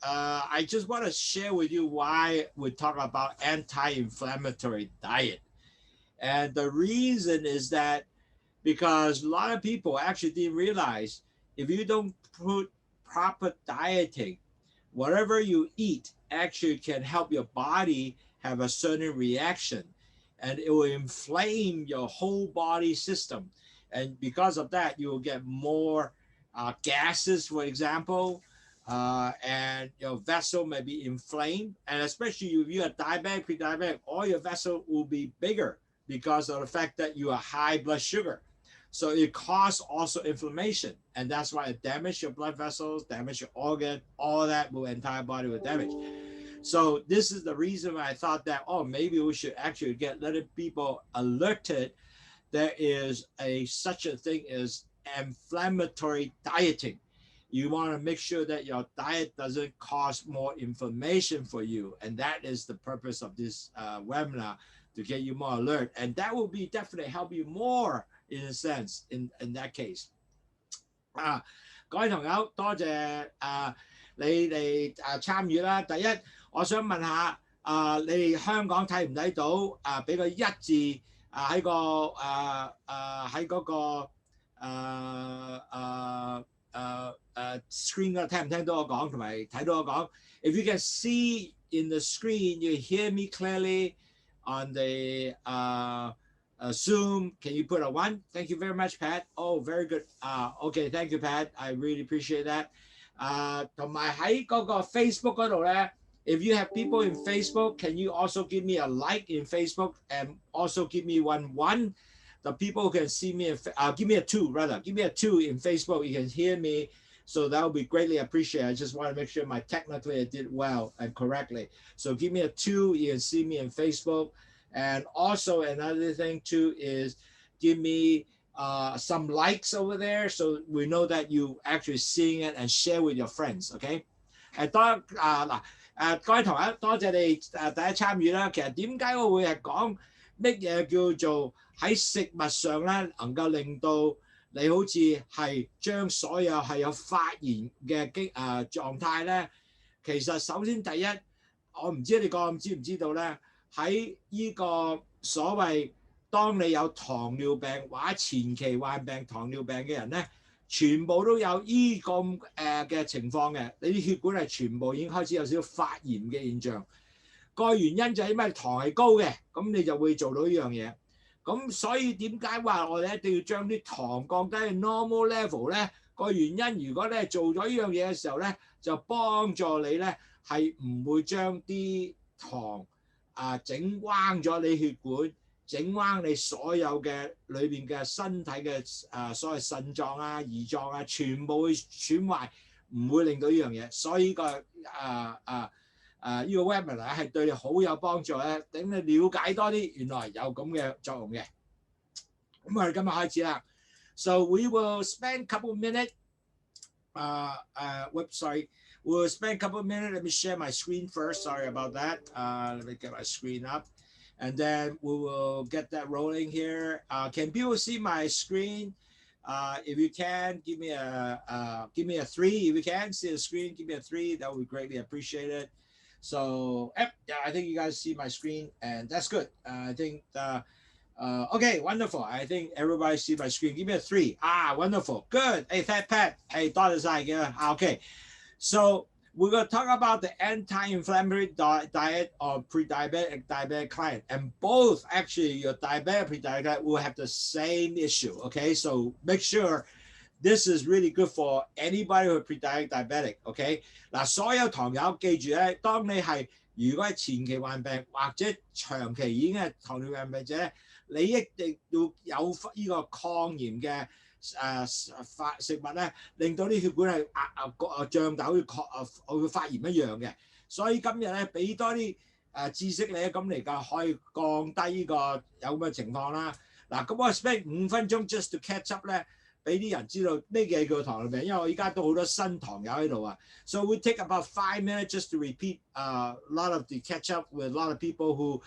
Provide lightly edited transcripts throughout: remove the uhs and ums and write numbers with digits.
I just want to share with you why we talk about anti-inflammatory diet. And the reason is that because a lot of people actually didn't realize if you don't put proper dieting, whatever you eat actually can help your body have a certain reaction and it will inflame your whole body system. And because of that, you will get more gases, for example, and your vessel may be inflamed. And especially if you are diabetic, pre-diabetic, all your vessel will be bigger because of the fact that you are high blood sugar. So it causes also inflammation, and that's why it damages your blood vessels, damage your organ, all that will entire body will damage. So this is the reason why I thought that, oh, maybe we should actually get letting people alerted there is such a thing as inflammatory dieting. You want to make sure that your diet doesn't cause more inflammation for you, and that is the purpose of this webinar, to get you more alert, and that will be definitely help you more in a sense in that case. 各位朋友，多謝你哋參與啦。第一，我想問下你哋香港睇唔睇到俾個一字喺嗰個screen 嗰度聽唔聽到我講，同埋睇到我講。If you can see in the screen, you hear me clearly on the Zoom. Can you put a 1? Thank you very much, Pat. Oh, very good. Okay, thank you, Pat. I really appreciate that. 同埋喺嗰個 Facebook 嗰度咧。If you have people in Facebook, can you also give me a like in Facebook and also give me 1. The people who can see me, give me a 2 rather. Give me a 2 in Facebook. You can hear me. So that would be greatly appreciated. I just want to make sure technically I did well and correctly. So give me a 2. You can see me in Facebook. And also another thing too is give me some likes over there so we know that you actually seeing it and share with your friends. Okay? 各位同學，多謝你第一參與啦。其實點解我會係講乜嘢叫做喺食物上咧，能夠令到你好似係將所有係有發炎嘅狀態咧？其實首先第一，我唔知你知唔知道咧，喺呢個所謂當你有糖尿病或者前期患病糖尿病嘅人咧。全部都有依個嘅情況嘅，你啲血管係全部已經開始有少少發炎嘅現象。個原因就係因為糖係高嘅，咁你就會做到呢樣嘢。咁所以點解話我哋一定要將啲糖降低去 normal level 咧？個原因如果你係做咗呢樣嘢嘅時候咧，就幫助你咧係唔會將啲糖整彎咗你血管。整彎你所有嘅裏邊嘅身體嘅所謂腎臟胰臟全部會損壞，唔會令到呢樣嘢。所以呢個webinar 係對你好有幫助咧，等你了解多啲原來有咁嘅作用嘅。咁我哋今日開始啦。So we will spend a couple of minutes. Sorry. We'll spend a couple of minutes. Let me share my screen first. Sorry about that. Let me get my screen up. And then we will get that rolling here. Can people see my screen? If you can, give me a 3. If you can see the screen, give me a 3. That would be greatly appreciated. So yeah, I think you guys see my screen, and that's good. I think okay, wonderful. I think everybody see my screen. Give me a 3. Wonderful, good. Hey, Pat. Hey, thought it's like okay. So we're going to talk about the anti-inflammatory diet or pre-diabetic diabetic client. And both actually your diabetic pre-diabetic will have the same issue. Okay, so make sure this is really good for anybody who is pre-diabetic diabetic. Okay, 嗱，所有糖友記住咧，當你係如果係前期患病或者長期已經係糖尿病病者，你一定要有呢個抗炎嘅。食物咧，令到啲血管係脹大，好似發炎一樣嘅。所以今日咧，俾多啲知識你咧，咁嚟㗎可以降低呢個有咁嘅情況啦。嗱，咁我 spend 5分鐘 just to catch up 咧，俾啲人知道咩嘢叫糖尿病，因為我而家都好多新糖友喺度啊。So we take about 5 minutes just to repeat a lot of the catch up with a lot of people who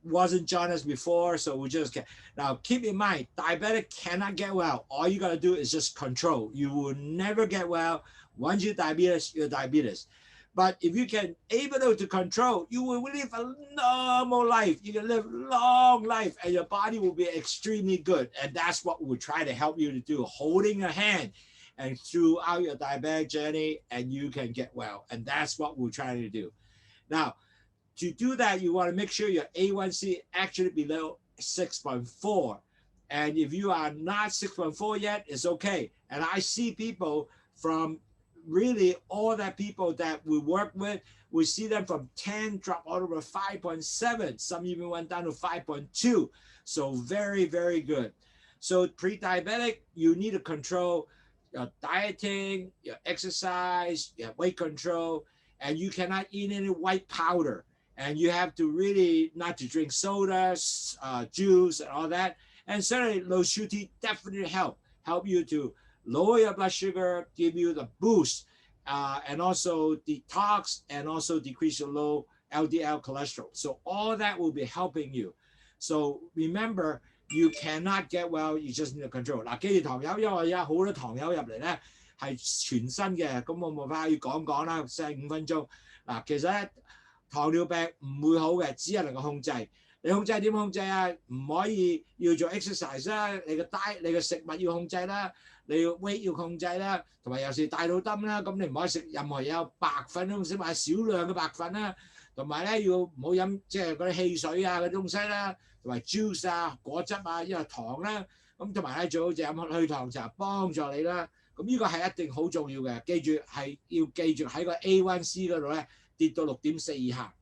wasn't joined us before, so we just get. Now, keep in mind, diabetic cannot get well. All you got to do is just control. You will never get well. Once you're diabetes, you're diabetes. But if you can able to control, you will live a normal life. You can live long life, and your body will be extremely good. And that's what we'll try to help you to do, holding your hand and throughout your diabetic journey, and you can get well. And that's what we're trying to do. Now, to do that, you want to make sure your A1C actually below 6.4. And if you are not 6.4 yet, it's okay. And I see people from really all that people that we work with, we see them from 10 drop all over 5.7. Some even went down to 5.2. So very, very good. So pre-diabetic, you need to control your dieting, your exercise, your weight control, and you cannot eat any white powder. And you have to really not to drink sodas, juice, and all that. And certainly Lowsutea definitely help you to lower your blood sugar, give you the boost, and also detox, and also decrease your low LDL cholesterol. So all that will be helping you. So remember, you cannot get well, you just need to control. 嗱，記住糖友，因為而家好多糖友入嚟咧係全新嘅，咁我冇法要講啦，45分鐘。嗱，其實咧糖尿病唔會好嘅，只係能夠控制。你控制點控制啊？唔可以要做 exercise 啦，你嘅 diet 你嘅食物要控制啦，你要 weight 要控制啦，同埋有時大肚燈啦，咁你唔可以食任何有白粉東西，或者少量嘅白粉啦，同埋咧要唔好飲即係嗰啲汽水啊嗰啲東西啦，同埋 juice 啊果汁啊，因為糖啦，咁同埋咧最好就飲去糖茶幫助你啦。咁呢個係一定好重要嘅，記住係要記住喺個 A1C 嗰度咧跌到6.4以下。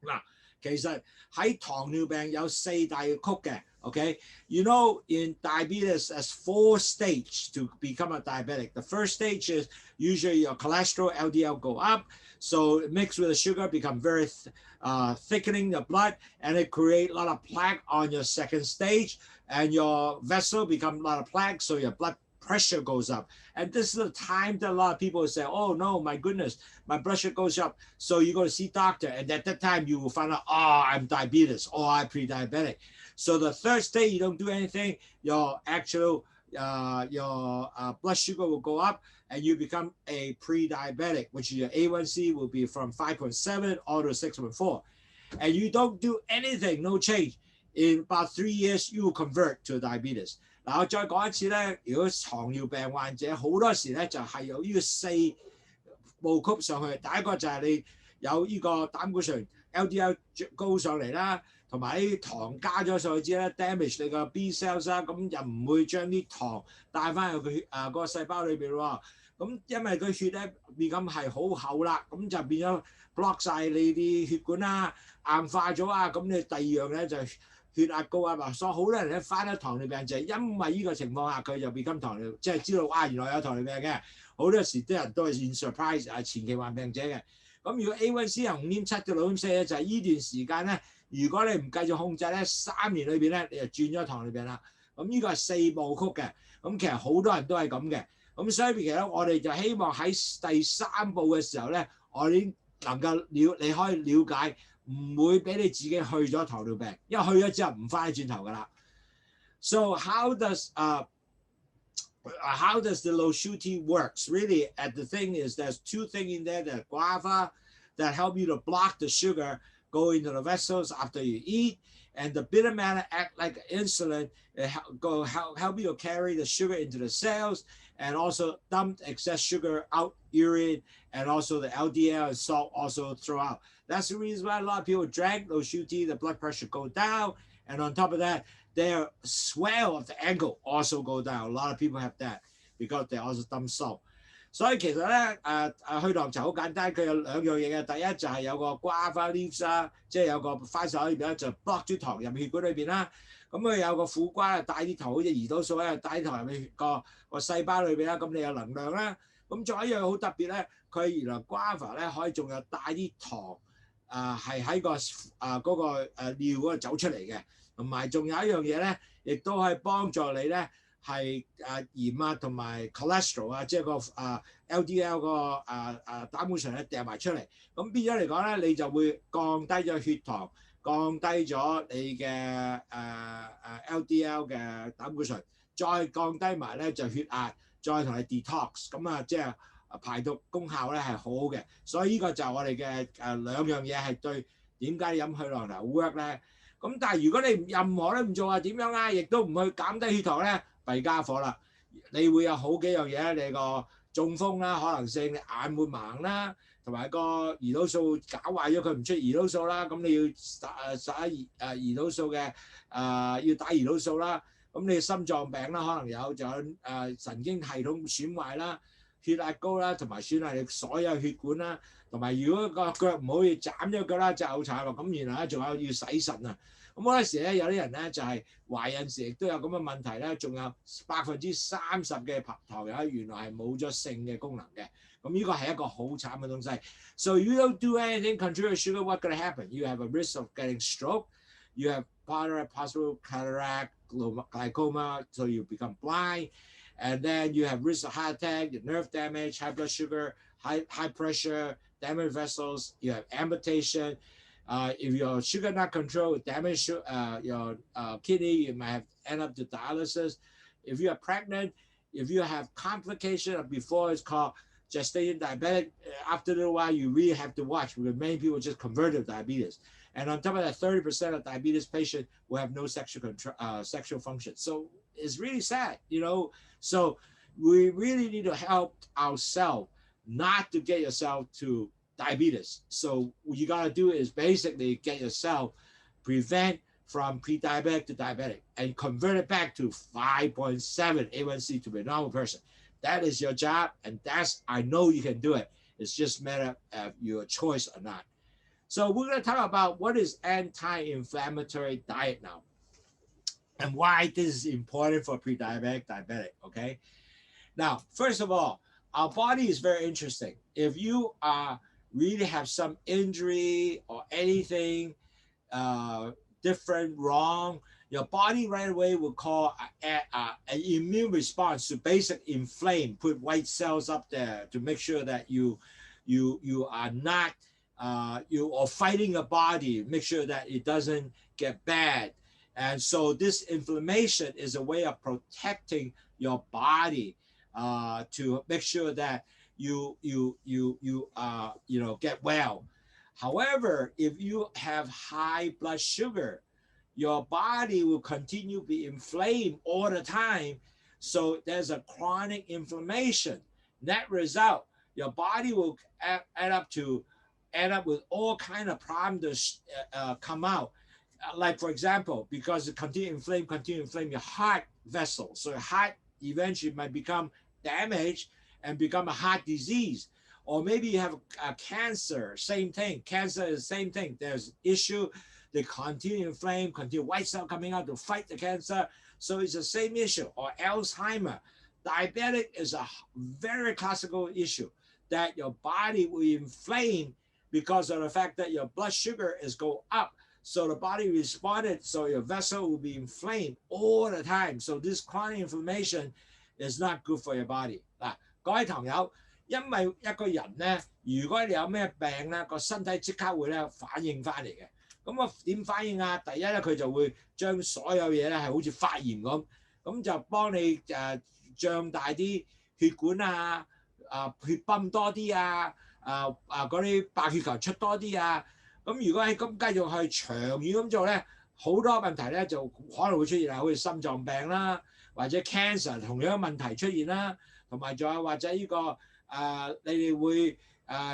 嗱，其實喺糖尿病有4大曲嘅 ，OK？ You know, in diabetes, there's 4 stages to become a diabetic. The first stage is usually your cholesterol, LDL go up, so mixed with the sugar become very thickening the blood, and it create a lot of plaque on your second stage, and your vessel become a lot of plaque, so your blood pressure goes up. And this is the time that a lot of people say, oh no, my goodness, my blood sugar goes up. So you go to see doctor, and at that time you will find out, oh, I'm diabetes, or I'm pre-diabetic. So the third stage, you don't do anything, your actual blood sugar will go up, and you become a pre-diabetic, which your A1C will be from 5.7 all to 6.4. And you don't do anything, no change. In about 3 years, you will convert to diabetes. 嗱，我再講一次咧，如果糖尿病患者好多時咧就係有呢個4步曲上去。第一個就係你有呢個膽固醇 LDL 高上嚟啦，同埋啲糖加咗上去之後咧 damage 你個 B cells 啦，咁又唔會將啲糖帶翻入個血嗰個細胞裏邊喎。咁因為佢血咧變咁係好厚啦，咁就變咗 block 晒你啲血管啦，硬化咗啊，咁你第二樣咧就血壓高啊，所以好多人咧翻咗糖尿病就係因為呢個情況下佢就變糖尿，即係知道原來有糖尿病嘅。好多時啲人都係 in surprise 前期患病者嘅。咁如果 A1C 由5.7到6.4咧，就係呢段時間咧，如果你唔繼續控制咧，3年裏邊咧你就轉咗糖尿病啦。咁呢個係4部曲嘅。咁其實好多人都係咁嘅。咁所以其實我哋就希望喺第3步嘅時候咧，我哋能夠你可以了解。唔會俾你自己去咗糖尿病，因為去咗之後唔翻轉頭㗎啦。So how does the Lowsutea works? Really, the thing is there's 2 things in there, the guava that help you to block the sugar go into the vessels after you eat, and the bitter matter act like insulin, help you to carry the sugar into the cells, and also dump excess sugar out urine, and also the LDL and salt also throw out. That's the reason why a lot of people drank Lowsutea, the blood pressure go down, and on top of that, their swell of the ankle also go down. A lot of people have that because they also dump salt. 所以其實咧，去糖茶好簡單，佢有2樣嘢嘅。第一就係有個 guava leaves 啦，即係有個番薯裏邊咧就 block 啲糖入血管裏邊啦。咁佢有個苦瓜帶啲糖，好似胰島素咧帶啲糖入去個細胞裏邊啦，咁你有能量啦。咁仲有一樣好特別咧，佢原來 guava 咧可以仲有帶啲糖。係喺個嗰個尿嗰度走出嚟嘅，同埋仲有一樣嘢咧，亦都可以幫助你咧係鹽啊同埋 cholesterol 啊，即係個LDL 個膽固醇咧掉埋出嚟，咁變咗嚟講咧，你就會降低咗血糖降低咗你嘅LDL 嘅膽固醇，再降低埋咧就血壓，再同你 detox， 咁啊即係排毒功效咧係好好嘅。所以呢個就係我哋嘅兩樣嘢係對點解飲血糖茶 work 咧。咁但係如果你任何都唔做啊，點樣啊？亦都唔去減低血糖咧，弊家伙啦！你會有好幾樣嘢，你個中風啦，可能性你眼會盲啦，同埋個胰島素搞壞咗，佢唔出胰島素啦，咁你要撒胰島素嘅要打胰島素啦。咁你心臟病啦，可能有就有神經系統損壞啦，血壓高啦，同埋損壞你所有血管啦。同埋如果個腳唔好，要斬咗腳啦，就好慘喎。咁原來咧仲有要洗腎啊。咁好多時咧有啲人咧就係懷孕時亦都有咁嘅問題咧，仲有30%嘅糖友原來係冇咗性嘅功能嘅。咁呢個係一個好慘嘅東西。So you don't do anything control your sugar, what's going to happen? You have a risk of getting stroke. You have possible cataract, glaucoma, so you become blind. And then you have risk of heart attack, nerve damage, high blood sugar, high pressure, damaged vessels. You have amputation. If your sugar not controlled, damage your kidney, you might have end up to dialysis. If you are pregnant, if you have complication before it's called gestation diabetic, after a little while you really have to watch because many people just convert to diabetes. And on top of that, 30% of diabetes patients will have no sexual function. So it's really sad, you know. So we really need to help ourselves not to get yourself to diabetes. So what you got to do is basically get yourself prevent from pre-diabetic to diabetic and convert it back to 5.7 A1C to be a normal person. That is your job, and I know you can do it. It's just a matter of your choice or not. So we're going to talk about what is anti-inflammatory diet now and why this is important for pre-diabetic, diabetic, okay? Now, first of all, our body is very interesting. If you really have some injury or anything different, wrong, your body right away will call an immune response to basically inflame, put white cells up there to make sure that you are not, you are fighting your body, make sure that it doesn't get bad. And so this inflammation is a way of protecting your body to make sure that you get well. However, if you have high blood sugar, your body will continue to be inflamed all the time. So there's a chronic inflammation. Net result, your body will end up with all kind of problems to come out. Like for example, because it continue to inflame your heart vessels. So your heart eventually might become damaged and become a heart disease. Or maybe you have a cancer, same thing. Cancer is the same thing. There's issue, they continue to inflame, continue white cell coming out to fight the cancer. So it's the same issue. Or Alzheimer. Diabetic is a very classical issue that your body will inflame because of the fact that your blood sugar is go up. So the body responded, so your vessel will be inflamed all the time. So this chronic inflammation is not good for your body. 嗱，各位朋友，因為一個人咧，如果你有咩病咧，個身體即刻會咧反應翻嚟嘅。咁啊點反應啊？第一咧，佢就會將所有嘢咧係好似發炎咁，咁就幫你脹大啲血管啊，血泵多啲啊，嗰啲白血球出多啲啊。咁如果係咁繼續去長遠咁做咧，好多問題咧就可能會出現啊，好似心臟病啦，或者 cancer 同樣問題出現啦，同埋仲有或者呢個你哋會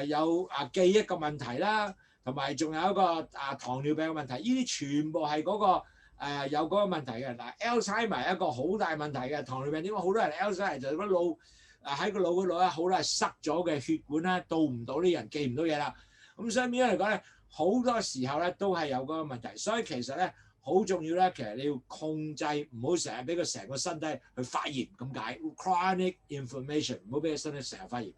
有記憶嘅問題啦，同埋仲有一個糖尿病嘅問題，呢啲全部係嗰個有嗰個問題嘅。嗱 Alzheimer 係一個好大問題嘅，糖尿病點解好多人 Alzheimer 就係個腦喺個腦嗰度咧好多係塞咗嘅血管咧，到唔到啲人記唔到嘢啦。咁所以變咗嚟講咧，好多時候咧都係有嗰個問題，所以其實咧好重要咧，其實你要控制，唔好成日俾佢成個身體去發炎咁解 ，chronic inflammation， 唔好俾佢身體成日發炎。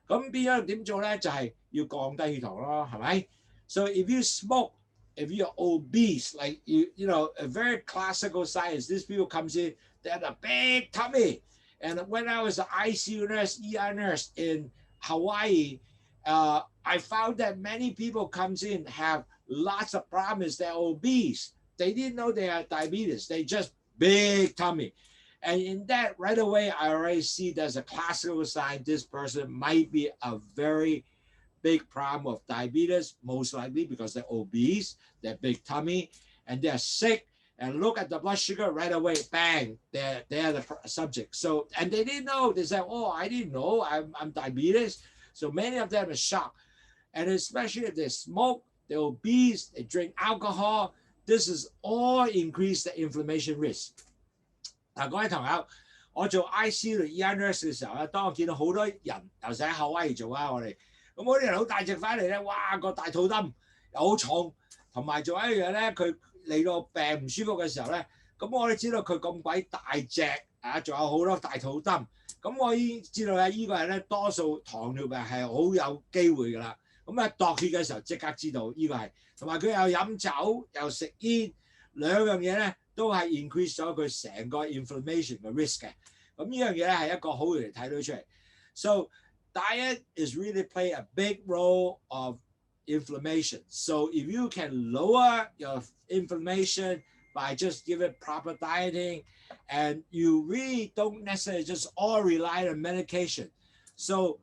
咁變咗點做咧？就係要降低血糖咯，係咪 ？So if you smoke, if you're obese, like you know, a very classical science, these people comes in, they have a big tummy, and when I was an ICU nurse, ER nurse in Hawaii, I found that many people comes in have lots of problems. They're obese. They didn't know they had diabetes. They just big tummy. And in that, right away, I already see there's a classical sign this person might be a very big problem of diabetes, most likely because they're obese, they're big tummy, and they're sick. And look at the blood sugar right away, bang, they're the subject. So, and they didn't know. They said, oh, I didn't know I'm diabetes. So many of them are shocked. And especially if they smoke, they're obese, they drink alcohol, this is all increase the inflammation risk. 嗱，各位朋友，我做 IC 度 ER nurse 嘅時候咧，當我見到好多人，尤其喺夏威夷做啊，我哋咁嗰啲人好大隻翻嚟咧，哇個大肚墩又好重，同埋仲有一樣咧，佢嚟到病唔舒服嘅時候咧，咁我哋知道佢咁鬼大隻啊，仲有好多大肚墩，咁我已經知道咧，依個人咧多數糖尿病係好有機會㗎啦。咁啊度血嘅時候即刻知道依個係，同埋佢又飲酒又食煙，兩樣嘢咧都係 increase 咗佢成個 inflammation 嘅 risk 嘅。咁呢樣嘢咧係一個好嘢嚟睇到出嚟。So diet is really play a big role of inflammation. So if you can lower your inflammation by just giving proper dieting, and you really don't necessarily just all rely on medication. So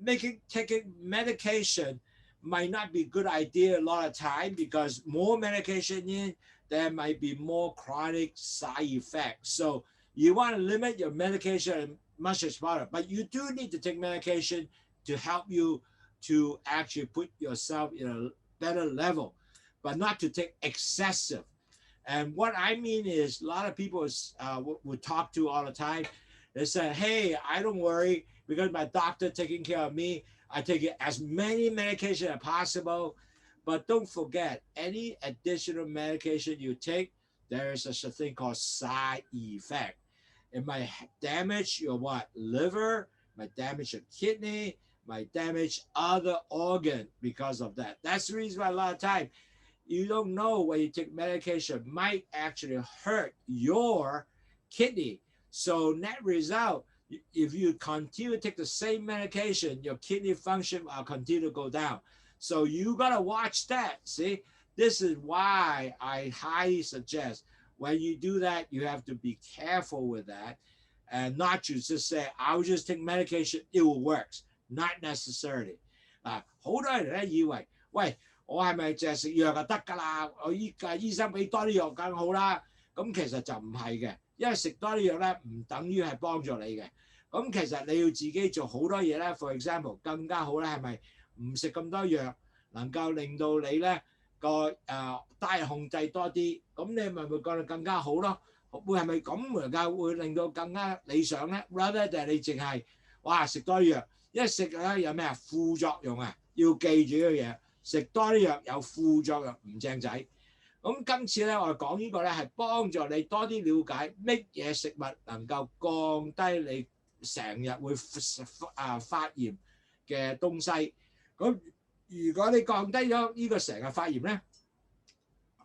taking medication might not be a good idea a lot of time because more medication in, there might be more chronic side effects. So you want to limit your medication as much as possible, but you do need to take medication to help you to actually put yourself in a better level, but not to take excessive. And what I mean is a lot of people would talk to all the time. They say, hey, I don't worry because my doctor taking care of me. I take as many medication as possible, but don't forget any additional medication you take, there is such a thing called side effect. It might damage your liver, might damage your kidney, might damage other organ because of that. That's the reason why a lot of time you don't know when you take medication might actually hurt your kidney. So net result, if you continue to take the same medication, your kidney function will continue to go down. So you gotta watch that. See, this is why I highly suggest when you do that, you have to be careful with that and not just say, I'll just take medication, it will work. Not necessarily. 好多人咧以為，喂，我係咪淨係食藥就得㗎啦？我醫生俾多啲藥更好啦。咁其實就唔係嘅，因為食多啲藥咧唔等於係幫助你嘅。咁其實你要自己做好多嘢咧 ，for example 更加好咧，係咪唔食咁多藥，能夠令到你咧個diet控制多啲，咁你咪會覺得更加好咯？會係咪咁能夠會令到更加理想咧 ？Rather 就係你淨係哇食多啲藥。因為食咧有咩啊副作用啊，要記住呢個嘢，食多啲藥有副作用唔正仔。咁今次咧我哋講呢個咧係幫助你多啲了解乜嘢食物能夠降低你成日會發炎嘅東西。咁如果你降低咗呢個成日發炎咧，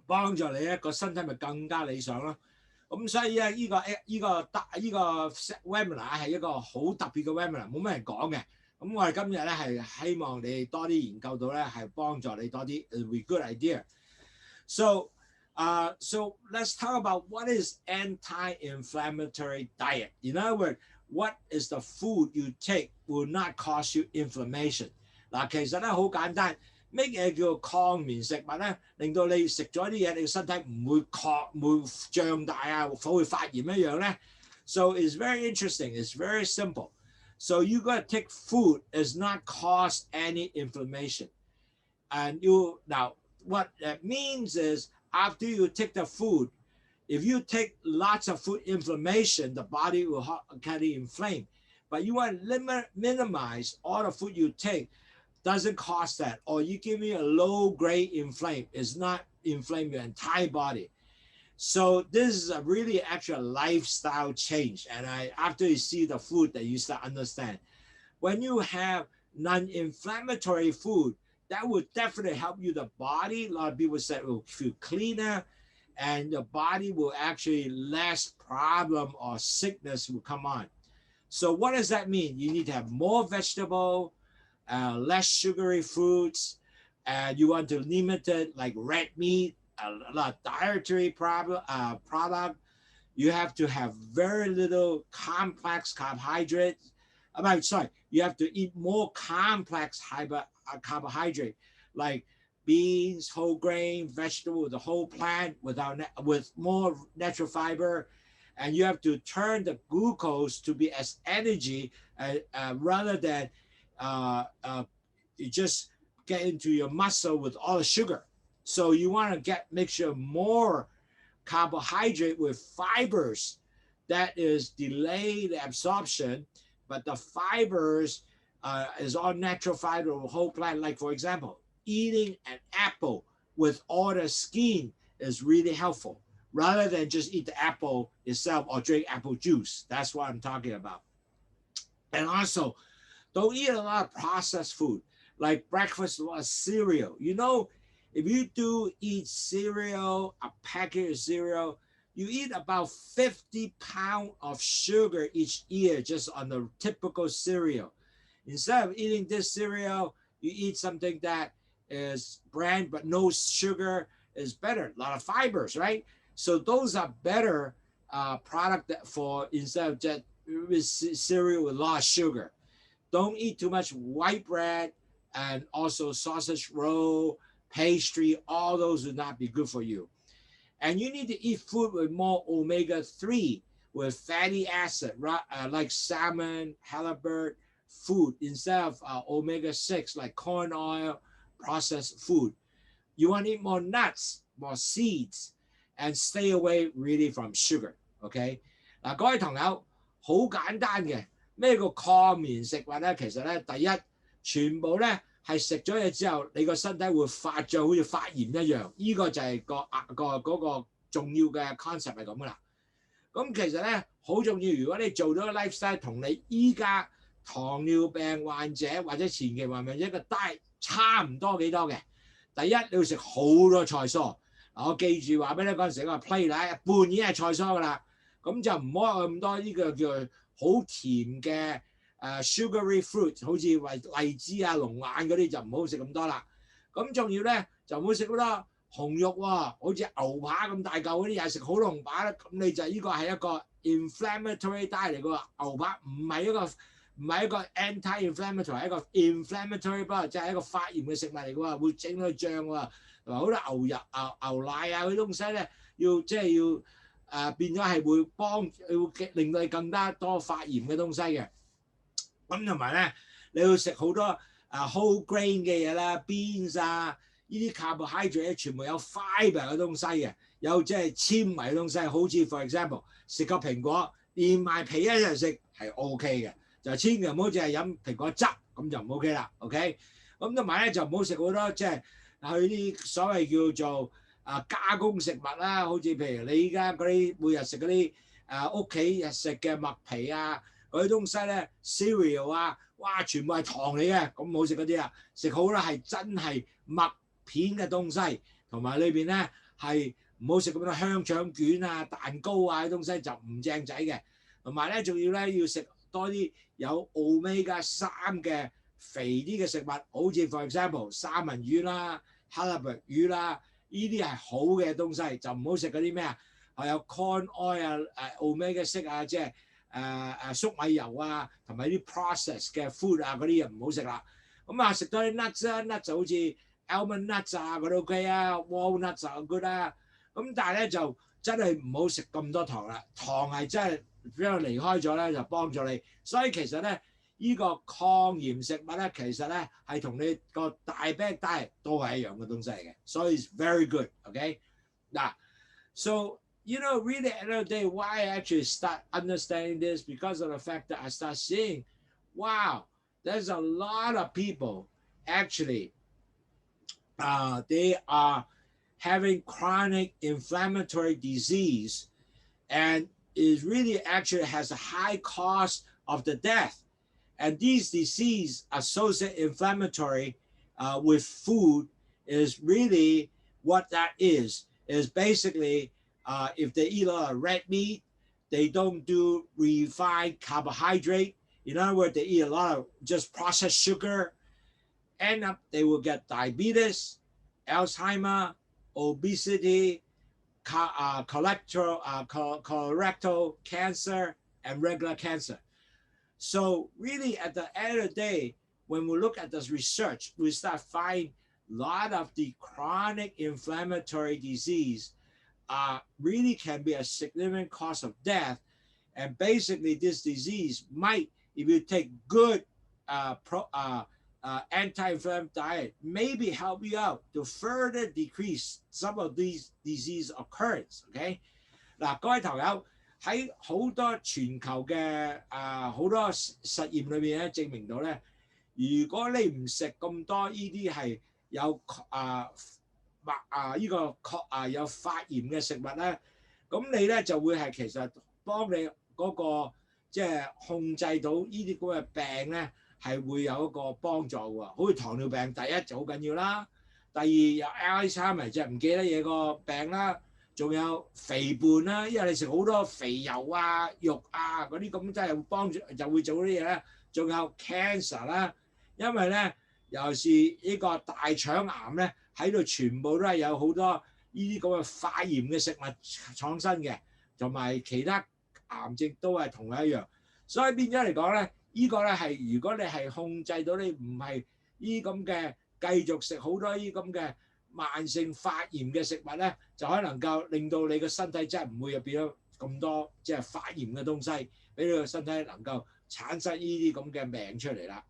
幫助你咧個身體咪更加理想咯。咁所以咧呢個 webinar 係一個好特別嘅 webinar， 冇乜人講嘅。咁我哋今日咧係希望你哋多啲研究到咧，係幫助你多啲 ，it will be good idea. So let's talk about what is anti-inflammatory diet. In other words, what is the food you take will not cause you inflammation. 嗱，其實咧好簡單。乜嘢叫抗炎食物咧？令到你食咗啲嘢，你個身體唔會脹大啊，會發炎一樣咧。So it's very interesting. It's very simple. So you got to take food does not cause any inflammation. And now what that means is after you take the food, if you take lots of food inflammation, the body will kind of inflame. But you want to minimize all the food you take. Doesn't cause that, or you give me a low-grade inflame, it's not inflame your entire body. So this is a really actual lifestyle change. And after you see the food that you start understand. When you have non-inflammatory food, that will definitely help you, the body. A lot of people say it will feel cleaner and the body will actually less problem or sickness will come on. So what does that mean? You need to have more vegetable, less sugary foods, and you want to limit it, like red meat, a lot of dietary product. You have to have very little complex carbohydrates. Sorry, you have to eat more complex carbohydrate, like beans, whole grain, vegetable, the whole plant with more natural fiber. And you have to turn the glucose to be as energy rather than you just get into your muscle with all the sugar. So you want to make sure more carbohydrate with fibers. That is delayed absorption, but the fibers is all natural fiber of the whole plant. Like for example, eating an apple with all the skin is really helpful, rather than just eat the apple itself or drink apple juice. That's what I'm talking about. And also, don't eat a lot of processed food, like breakfast, a lot of cereal. You know, if you do eat cereal, a packet of cereal, you eat about 50 pounds of sugar each year just on the typical cereal. Instead of eating this cereal, you eat something that is brand but no sugar is better. A lot of fibers, right? So those are better product for instead of just cereal with a lot of sugar. Don't eat too much white bread and also sausage roll, pastry. All those would not be good for you. And you need to eat food with more omega-3 with fatty acid, like salmon, halibut food instead of omega-6 like corn oil, processed food. You want to eat more nuts, more seeds, and stay away really from sugar. OK 嗱，各位朋友，好簡單嘅咩叫抗炎食物咧？其實咧，第一全部咧係食咗嘢之後，你個身體會發脹，好似發炎一樣。呢、個就係嗰個重要嘅 concept 係咁噶啦。咁其實咧好重要，如果你做咗個 lifestyle 同你依家糖尿病患者或者前期患者一個 diet 差唔多幾多嘅。第一你要食好多菜蔬。我記住話俾你嗰陣時個 plate 咧一半已經係菜蔬噶啦。咁就唔好有咁多呢個叫好甜嘅sugary fruit， 好似荔枝啊、龍眼嗰啲就唔好食咁多啦。咁仲要咧就唔好食好多紅肉喎，好似牛扒咁大嚿嗰啲又係食好多紅扒啦。咁你就呢個係一個 inflammatory diet 嚟嘅喎，牛扒唔係一個 anti-inflammatory， 係一個 inflammatory diet， 即係一個發炎嘅食物嚟嘅喎，會整到佢脹喎。同埋好多牛奶啊嗰啲東西咧，要變咗係會令到你更加多發炎嘅東西嘅。咁同埋咧，你要食好多whole grain 嘅嘢啦 ，beans 啊，呢啲 carbohydrate 全部有 fiber 嘅東西嘅，有即係纖維嘅東西，好似 for example 食個蘋果連埋皮一齊食係 OK 嘅，就千祈唔好淨係飲蘋果汁，咁就唔 OK 啦 ，OK？ 咁同埋咧就唔好食好多即係去啲所謂叫做加工食物啦，好似譬如你依家嗰啲每日食嗰啲屋企日食嘅麥皮啊嗰啲東西咧 cereal 啊，哇全部係糖嚟嘅，咁唔好食嗰啲啦，食好啦係真係麥片嘅東西，同埋裏邊咧係唔好食咁多香腸卷啊、蛋糕啊啲東西就唔正仔嘅，同埋咧仲要咧要食多啲有 omega-3嘅肥啲嘅食物，好似 for example 三文魚啦、哈利伯魚啦，呢啲係好嘅東西，就唔好食嗰啲咩有 corn oil omega-6啊，即係粟米油啊，同埋啲 process 嘅 food 啊嗰啲唔好食啦。咁食多啲 nuts 啊 ，nuts 就好似 almond nuts 啊嗰啲 OK 啊 ，walnuts 就 good 啦。咁但係咧就真係唔好食咁多糖啦，糖係真係俾佢離開咗咧就幫助你。所以其實咧呢個抗炎食物咧，其實咧係同你個diabetic diet都係一樣嘅東西嚟嘅，所以 it's very good。OK 嗱 ，so you know really at the end of the day why I actually start understanding this because of the fact that I start seeing, wow, there's a lot of people actually they are having chronic inflammatory disease and it really actually has a high cost of the death. And these disease associated inflammatory with food is really what that is basically if they eat a lot of red meat, they don't do refined carbohydrate. In other words, they eat a lot of just processed sugar. end up they will get diabetes, Alzheimer, obesity, colorectal cancer, and regular cancer. So really at the end of the day, when we look at this research, we start finding a lot of the chronic inflammatory disease really can be a significant cause of death. And basically this disease might, if you take good anti-inflammatory diet, maybe help you out to further decrease some of these disease occurrence. OK， 嗱，各位朋友喺好多全球嘅好多實驗裏面咧，證明到咧，如果你唔食咁多呢啲係有有發炎嘅食物咧，咁你咧就會係其實幫你嗰個即係控制到呢啲咁嘅病咧，係會有一個幫助喎。好似糖尿病第一就好緊要啦，第二有 Alzheimer 即係唔記得嘢個病啦，仲有肥胖啦，因為你食好多肥油啊、肉啊嗰啲咁，真係會幫助就會做啲嘢咧。仲有 cancer 啦，因為咧尤其是呢個大腸癌咧喺度全部都係有好多呢啲咁嘅發炎嘅食物創生嘅，同埋其他癌症都係同樣一樣。所以變咗嚟講咧，呢個咧係如果你係控制到你唔係呢咁嘅繼續食好多呢咁嘅慢性發炎嘅食物咧，就可能夠令到你個身體真係唔會變咗咁多即係發炎嘅東西，俾你個身體能夠產生呢啲咁嘅病出嚟啦。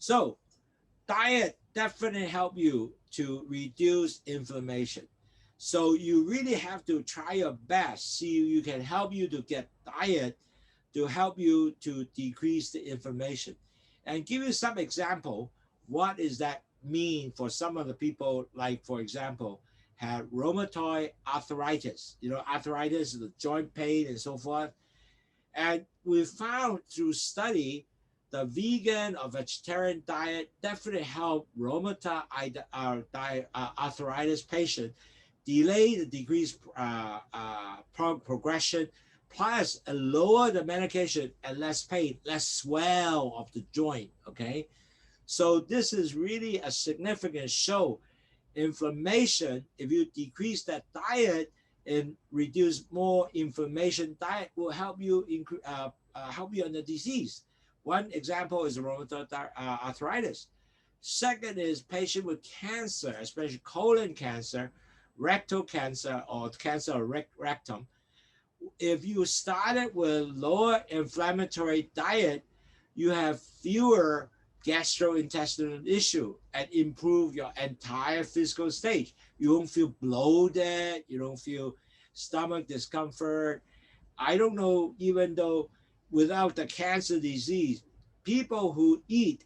So diet definitely help you to reduce inflammation. So you really have to try your best. See, you can help you to get diet to help you to decrease the inflammation. And give you some example, what does that mean for some of the people, like for example, have rheumatoid arthritis, arthritis, the joint pain and so forth. And we found through study, the vegan or vegetarian diet definitely help rheumatoid arthritis patient delay the decreased progression, plus lower the medication and less pain, less swell of the joint. Okay, so this is really a significant show. Inflammation, if you decrease that diet and reduce more inflammation, diet will help you help you on the disease. One example is rheumatoid arthritis. Second is patient with cancer, especially colon cancer, rectal cancer, or cancer of rectum. If you started with lower inflammatory diet, you have fewer gastrointestinal issue and improve your entire physical state. You don't feel bloated, you don't feel stomach discomfort. I don't know, even though without the cancer disease, people who eat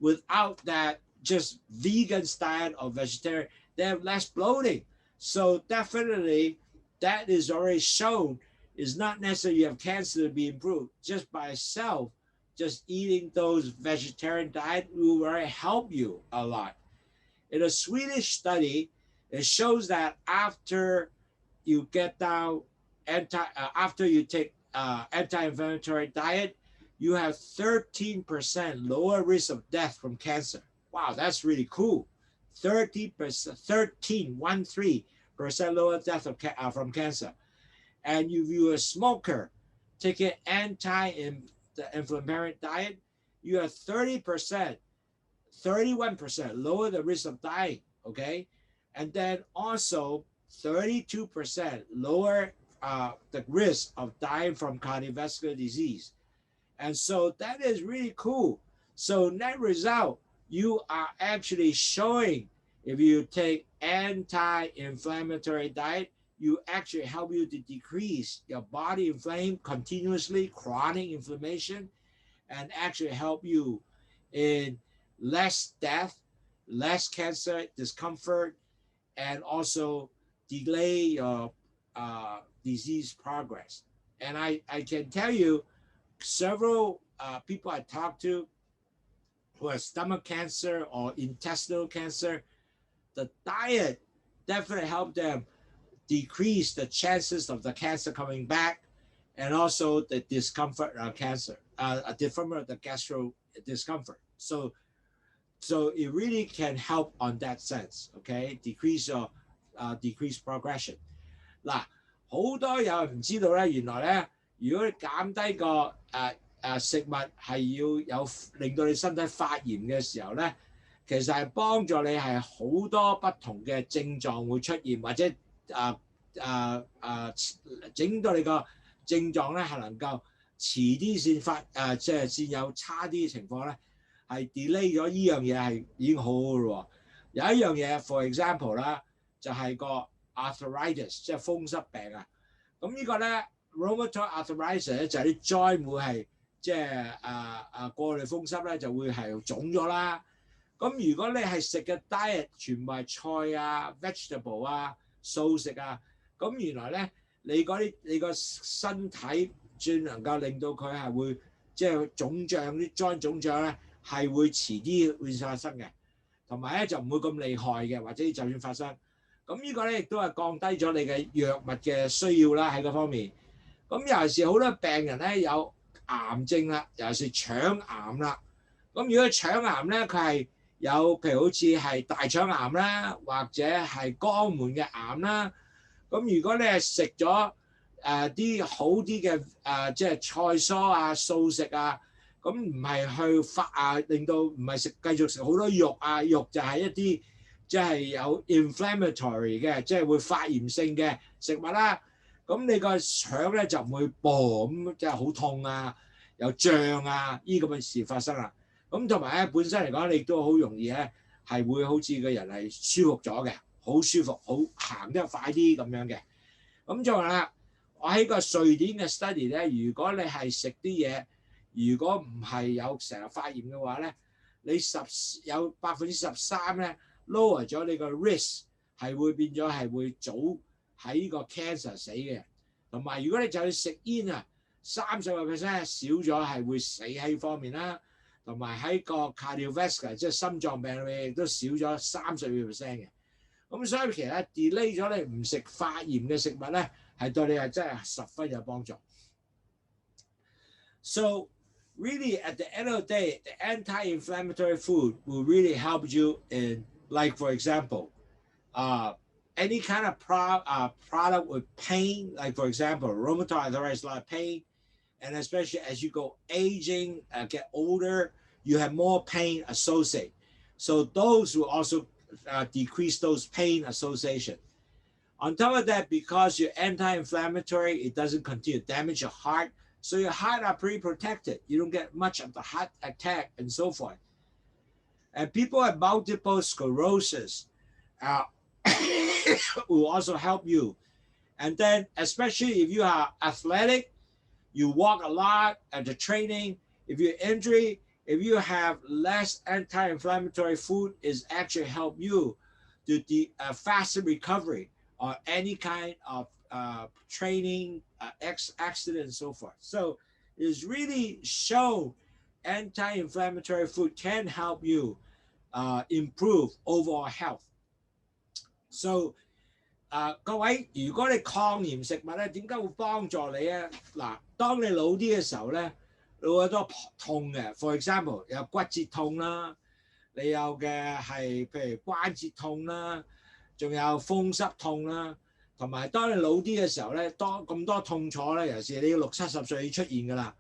without that just vegan diet or vegetarian, they have less bloating. So definitely that is already shown is not necessarily you have cancer to be improved. Just by itself, just eating those vegetarian diet will really help you a lot. In a Swedish study, it shows that after you get down after you take anti-inflammatory diet, you have 13% lower risk of death from cancer. Wow, that's really cool. 13% lower death from cancer. And if you're a smoker, taking anti-inflammatory diet, you have 31% lower the risk of dying, okay? And then also 32% lower the risk of dying from cardiovascular disease. And so that is really cool. So net result, you are actually showing if you take anti-inflammatory diet, you actually help you to decrease your body inflame continuously, chronic inflammation, and actually help you in less death, less cancer, discomfort, and also delay your disease progress. And I can tell you, several people I talked to who have stomach cancer or intestinal cancer, the diet definitely helped them decrease the chances of the cancer coming back, and also the discomfort of cancer, the gastro discomfort. So So it really can help on that sense, okay? Decrease progression. 嗱，好多有人唔知道咧，原來咧，如果你減低個食物係要有令到你身體發炎嘅時候咧，其實係幫助你係好多不同嘅症狀會出現，或者整到你個症狀咧係能夠遲啲先即係先有差啲嘅情況咧。係 delay 咗呢樣嘢係已經好好嘅喎。有一樣嘢 ，for example 啦，就係個 arthritis， 即係風濕病啊。咁呢個咧 rheumatoid arthritis 咧就係啲 joint 會係即係過濾風濕咧就會係腫咗啦。咁如果你係食嘅 diet 全部係菜啊、vegetable 啊、素食啊，咁原來咧你個身體最能夠令到佢係會即係腫脹啲 joint 腫脹咧。係會遲啲會發生嘅，同埋咧就唔會咁厲害嘅，或者就算發生，咁呢個咧亦都係降低咗你嘅藥物嘅需要啦喺嗰方面。咁尤其是好多病人咧有癌症啦，尤其是腸癌啦。咁如果腸癌咧佢係有譬如好似係大腸癌啦，或者係肛門嘅癌啦。咁如果你係食咗啲好啲嘅即係菜蔬啊、素食啊。咁唔係去令到唔係繼續食好多肉啊，肉就係一啲即係有 inflammatory 嘅，即係會發炎性嘅食物啦。咁你個腸咧就唔會咁即係好痛啊，有脹啊，呢咁嘅事發生啦。咁同埋咧本身嚟講，你都好容易咧係會好似個人係舒服咗嘅，好舒服，好行得快啲咁樣嘅。咁就話啦，我喺個瑞典嘅 study 咧，如果你係食啲嘢。如果唔係有成日發炎嘅話咧，你有13%咧 lower 咗你個 risk 係會變咗係會早喺個 cancer 死嘅。同埋如果你就去食煙啊，30%少咗係會死喺呢方面啦。同埋喺個 cardiovascular 即係心臟病裏面亦都少咗30%嘅。咁所以其實 delay 咗你唔食發炎嘅食物咧，係對你係真係十分有幫助。So really, at the end of the day, the anti-inflammatory food will really help you in, like, for example, any kind of product with pain, like, for example, rheumatoid arthritis, a lot of pain, and especially as you go aging, get older, you have more pain associated. So those will also decrease those pain association. On top of that, because you're anti-inflammatory, it doesn't continue to damage your heart. So your heart are pretty protected. You don't get much of the heart attack and so forth. And people with multiple sclerosis will also help you. And then, especially if you are athletic, you walk a lot at the training. If you're injured, if you have less anti-inflammatory food, is actually help you to faster recovery or any kind of training, accident, and so forth. So it's really shown anti-inflammatory food can help you improve overall health. So 各位，如果你抗炎食物咧，點解會幫助你咧？嗱，當你老啲嘅時候咧，你會有好多痛嘅。For example， 有骨節痛啦，你有嘅係譬如關節痛啦，仲有風濕痛啦。同埋當你老啲嘅時候咧，咁多痛楚咧，尤其是你要60、70歲出現㗎啦。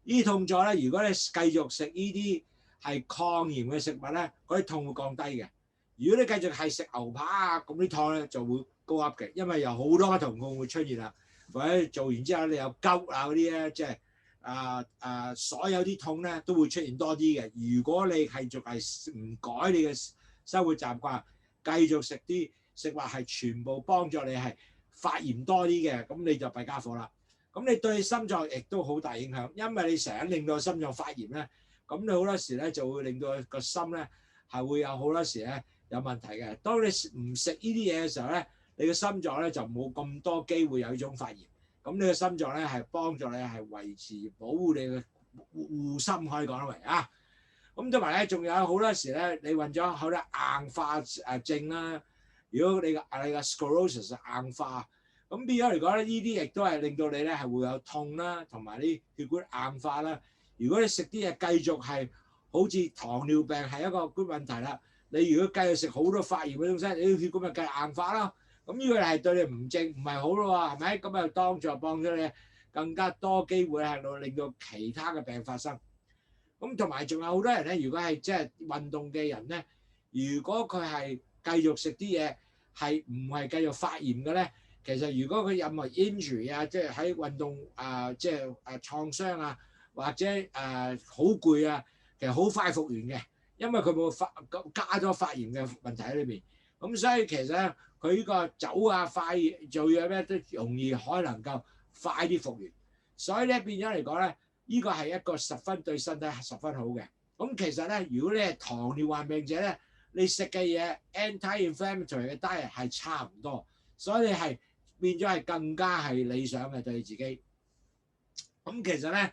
呢啲痛楚咧，如果你繼續食呢啲係抗炎嘅食物咧，嗰啲痛會降低嘅。如果你繼續係食牛扒啊，咁啲痛咧就會高噏嘅，因為有好多不同痛會出現啦。或者做完之後你有鳩啊嗰啲咧，即係所有啲痛咧都會出現多啲嘅。如果你繼續係唔改你嘅生活習慣，繼續食啲食物係全部幫助你係發炎多啲嘅，咁你就弊家伙啦。咁你對心臟亦都好大影響，因為你成日令到心臟發炎咧，咁你好多時咧就會令到個心咧係會有好多時咧有問題嘅。當你唔食呢啲嘢嘅時候咧，你嘅心臟咧就冇咁多機會有呢種發炎。咁你嘅心臟咧係幫助你係維持保護你嘅護心，可以講得為啊。咁同埋咧，仲有好多時咧，你患咗好多硬化症啦。如果你嘅 sclerosis 硬化，咁變咗嚟講咧，呢啲亦都係令到你咧係會有痛啦，同埋啲血管硬化啦。如果你食啲嘢繼續係好似糖尿病係一個good問題啦。你如果繼續食好多發炎嘅東西，你啲血管咪繼續硬化咯。咁呢個係對你唔係好咯喎，係咪？咁啊幫咗你更加多機會係令到其他嘅病發生。咁同埋仲有好多人咧，如果係即係運動嘅人咧，如果佢係繼續食啲嘢係唔係繼續發炎嘅咧，其實如果佢任何 injury 啊，即係喺運動即係創傷啊，或者好攰啊，其實好快復原嘅，因為佢冇加咗發炎嘅問題喺裏面。咁所以其實咧，佢呢個走啊快做嘢咩都容易可能夠快啲復原。所以咧變咗嚟講咧，呢個係一個十分對身體十分好嘅。咁其實咧，如果你係糖尿患病者咧，你食嘅嘢 anti-inflammatory 嘅 diet 係差唔多，所以你係變咗係更加係理想嘅對你自己。咁其實咧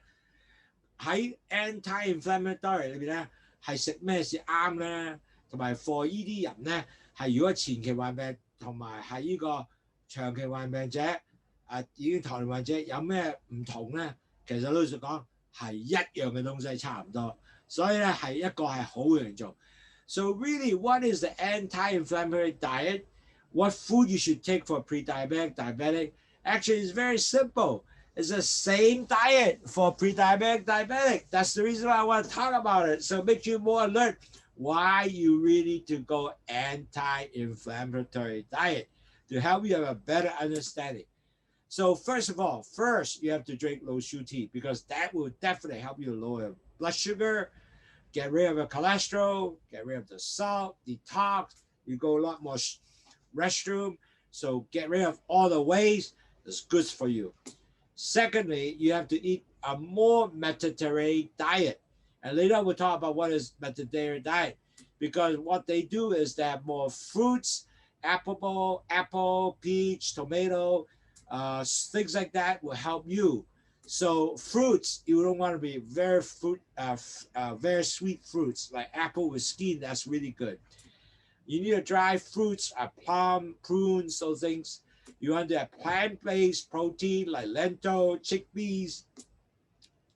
喺 anti-inflammatory 裏邊咧係食咩先啱咧？同埋 for 呢啲人咧係如果前期患病同埋係呢個長期患病者已經糖尿患者有咩唔同咧？其實老實講係一樣嘅東西差唔多，所以咧係一個係好嘅做。So really, what is the anti-inflammatory diet? What food you should take for pre-diabetic, diabetic? Actually, it's very simple. It's the same diet for pre-diabetic, diabetic. That's the reason why I want to talk about it. So it makes you more alert why you really need to go anti-inflammatory diet to help you have a better understanding. So first of all, you have to drink Lowsutea because that will definitely help you lower your blood sugar, get rid of your cholesterol, get rid of the salt, detox. You go a lot more restroom, so get rid of all the waste. It's good for you. Secondly, you have to eat a more Mediterranean diet. And later we'll talk about what is Mediterranean diet because what they do is they have more fruits, apple, peach, tomato, things like that will help you. So fruits, you don't want to be very sweet fruits like apple with skin. That's really good. You need to dry fruits, plum, prunes, those things. You want to have plant-based protein like lentil, chickpeas.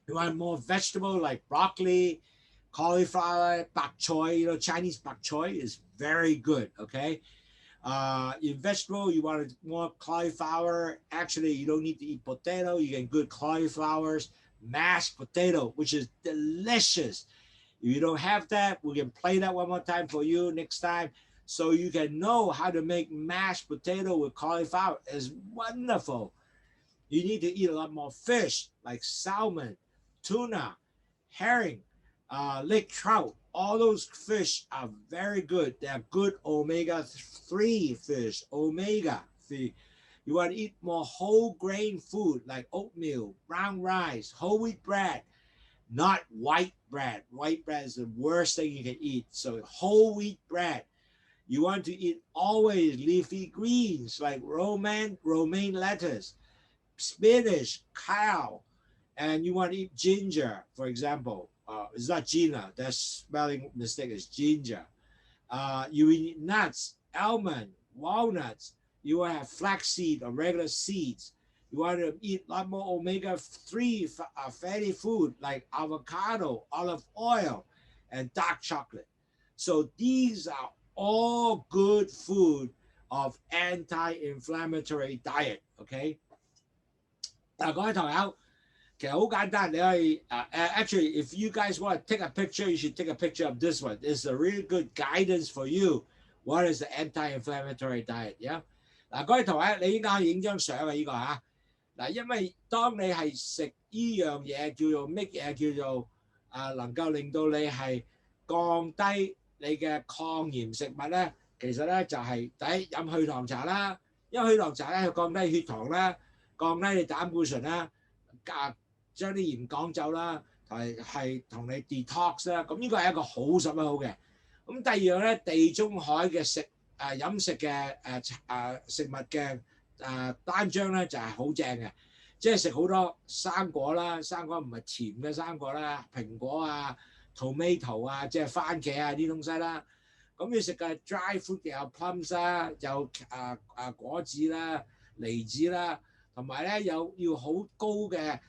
You want more vegetable like broccoli, cauliflower, bok choy. Chinese bok choy is very good. Okay. In vegetable, you want more cauliflower. Actually, you don't need to eat potato. You get good cauliflowers, mashed potato, which is delicious. If you don't have that, we can play that one more time for you next time so you can know how to make mashed potato with cauliflower. It's wonderful. You need to eat a lot more fish like salmon, tuna, herring, lake trout. All those fish are very good. They are good omega-3 fish, omega-3. You want to eat more whole grain food like oatmeal, brown rice, whole wheat bread, not white bread. White bread is the worst thing you can eat. So whole wheat bread. You want to eat always leafy greens like romaine lettuce, spinach, kale, and you want to eat ginger, for example. It's not Gina, that spelling mistake is ginger. You eat nuts, almond, walnuts. You want to have flaxseed or regular seeds. You want to eat a lot more omega-3 fatty food like avocado, olive oil, and dark chocolate. So these are all good food of anti-inflammatory diet, okay? 嗱，各位朋友，其實好簡單，你可以actually, if you guys want to take a picture, you should take a picture of this one. It's a really good guidance for you. What is the anti-inflammatory diet? Yeah. 嗱，各位同學，你應該可以影張相啊，呢個嚇。嗱，因為當你係食依樣嘢叫做乜嘢叫做能夠令到你係降低你嘅抗炎食物咧，其實咧就係第一飲去糖茶啦，因為去糖茶咧佢降低血糖啦，降低你膽固醇啦，將啲鹽趕走啦，係同你 detox 啦，咁呢個係一個好十分好嘅。咁第二樣咧，地中海嘅飲食嘅食物嘅單張咧就係好正嘅，即係食好多生果啦，生果唔係甜嘅生果啦，蘋果啊、tomato 啊，即係番茄啊啲東西啦。咁要食嘅 dry fruit 有 plums 啦，有果子啦、梨子啦，同埋咧要好高嘅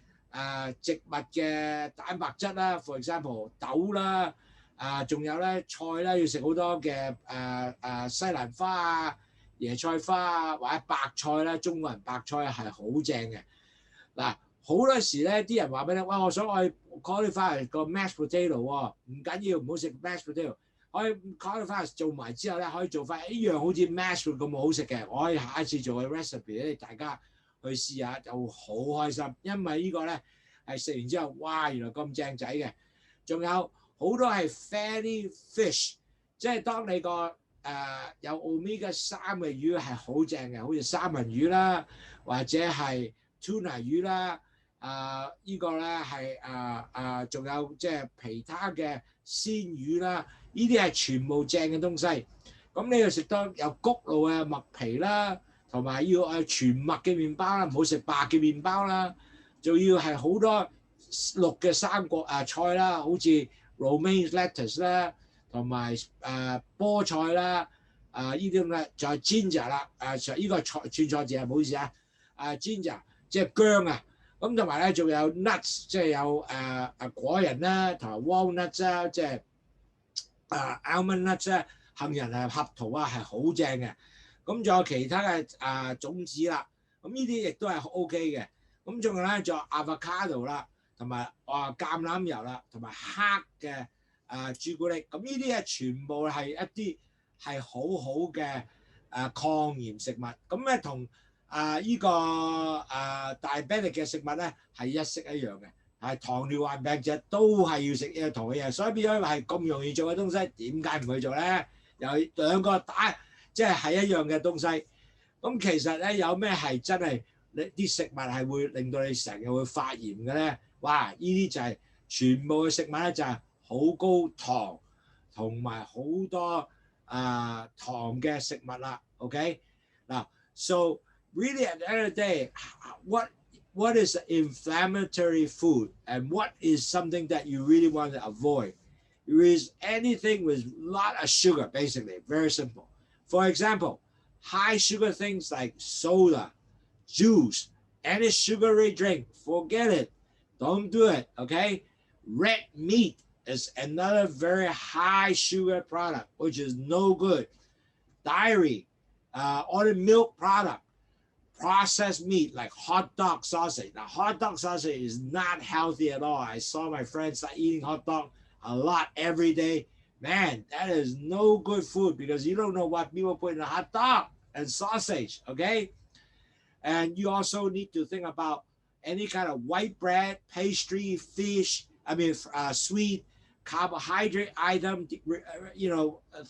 植物嘅蛋白質啦 ，for example 豆啦，仲有咧菜啦，要食好多嘅西蘭花啊、椰菜花啊，或者白菜啦，中國人白菜係好正嘅。嗱，好多時咧啲人話俾你，哇，我想去 cauliflower 個 mashed potato 喎，唔緊要，唔好食 mashed potato。可以 cauliflower 做埋之後咧，可以做翻一樣好似 mashed 咁好食嘅。我可以下一次做個 recipe 咧，大家去試下就好開心，因為呢個咧係食完之後，哇，原來咁正仔嘅。仲有好多係 fatty fish， 即係當你個有 omega 3嘅魚係好正嘅，好似三文魚啦，或者係 tuna 魚啦。呢個咧係仲有即係其他嘅鮮魚啦，呢啲係全部正嘅東西。咁你要食得有谷露嘅麥皮啦，同埋要全麥嘅麵包啦，唔好食白嘅麵包啦。仲要係好多綠嘅生果菜啦，好似 romaine lettuce 啦，同埋菠菜啦，呢啲咁嘅，仲有 ginger 啦，呢個係串錯字啊，唔好意思啊，ginger 即係薑啊。咁同埋咧，仲有 nuts， 即係有果仁啦，同埋 walnuts 啦，即係almond nuts 啦，杏仁核桃啊，係好正嘅。咁仲有其他嘅種子啦，咁呢啲亦都係 OK 嘅。咁仲有咧，仲有 avocado 啦，同埋橄欖油啦，同埋黑嘅朱古力。咁呢啲係全部係一啲係好好嘅抗炎食物。咁咧同呢個diabetic 嘅食物咧係一式一樣嘅，係糖尿患病者都係要食呢個糖嘅嘢，所以變咗係咁容易做嘅東西，點解唔去做咧？有兩個即係一樣嘅東西。咁其實咧有咩係真係啲食物係會令到你成日會發炎嘅咧？哇！呢啲就係全部嘅食物咧就係好高糖同埋好多糖嘅食物啦。OK 嗱 ，so really at the end of the day, what is an inflammatory food and what is something that you really want to avoid? It is anything with a lot of sugar, basically, very simple. For example, high sugar things like soda, juice, any sugary drink, forget it. Don't do it, okay? Red meat is another very high sugar product, which is no good. Dairy, all the milk product, processed meat like hot dog sausage. Now, hot dog sausage is not healthy at all. I saw my friends start eating hot dog a lot every day. Man, that is no good food because you don't know what people put in a hot dog and sausage, okay? And you also need to think about any kind of white bread, pastry, fish, sweet, carbohydrate item,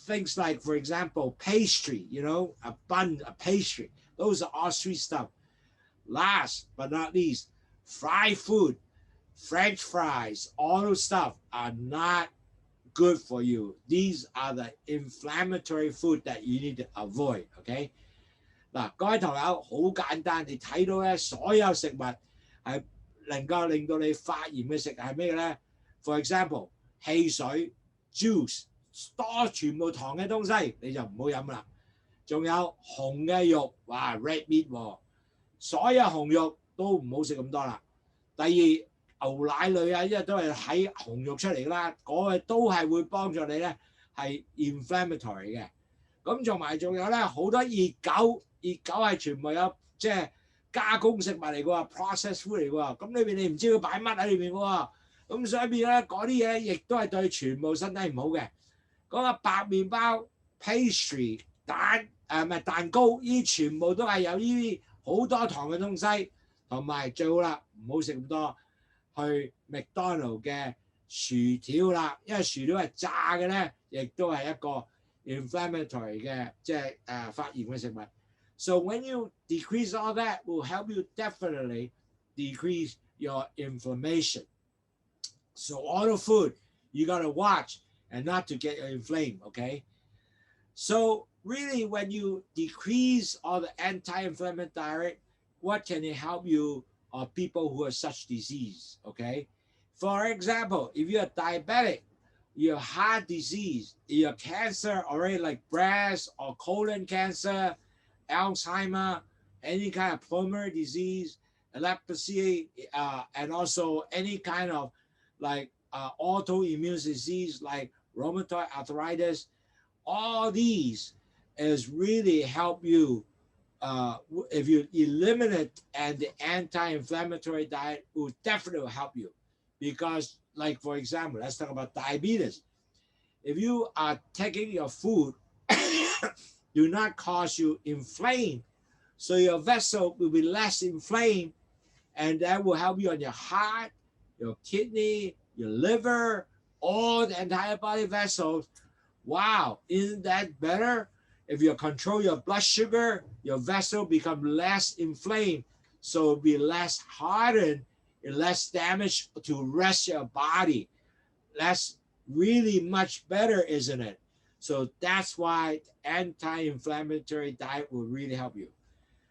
things like, for example, pastry, a bun, a pastry. Those are all sweet stuff. Last but not least, fried food, French fries, all those stuff are not good for you. These are the inflammatory food that you need to avoid, okay? 嗱，各位朋友，好簡單，你睇到咧，所有食物係能夠令到你發炎嘅食係咩咧 ？For example， 汽水、juice 多全部糖嘅東西你就唔好飲啦。仲有紅嘅肉，哇 red meat 喎，所有紅肉都唔好食咁多啦。第二牛奶類啊，因為都係喺紅肉出嚟啦，嗰個都係會幫助你咧係 inflammatory 嘅。咁仲有咧好多熱狗係全部有即係加工食物嚟嘅喎 ，processed food 嚟嘅喎。咁裏邊你唔知佢擺乜喺裏邊嘅喎。咁所以變咧嗰啲嘢亦都係對全部身體唔好嘅。嗰個白麵包 pastry 蛋糕，呢全部都係有呢啲好多糖嘅東西，同埋最好啦，唔好食咁多去麥當勞嘅薯條啦，因為薯條係炸嘅咧，亦都係一個 inflammatory 嘅即係發炎嘅食物。So when you decrease all that, will help you definitely decrease your inflammation. So all the food you gotta watch and not to get inflamed, okay? So really, when you decrease all the anti-inflammatory diet, what can it help you or people who have such disease, okay? For example, if you're diabetic, you have heart disease, you have cancer already like breast or colon cancer, Alzheimer, any kind of pulmonary disease, epilepsy, and also any kind of like autoimmune disease like rheumatoid arthritis. All these is really help you if you eliminate, and the anti-inflammatory diet will definitely help you. Because like for example, let's talk about diabetes. If you are taking your food do not cause you inflame, so your vessel will be less inflamed, and that will help you on your heart, your kidney, your liver, all the entire body vessels. Wow, isn't that better? If you control your blood sugar, your vessel become less inflamed, so it'll be less hardened and less damage to rest your body. That's really much better, isn't it? So that's why anti-inflammatory diet will really help you.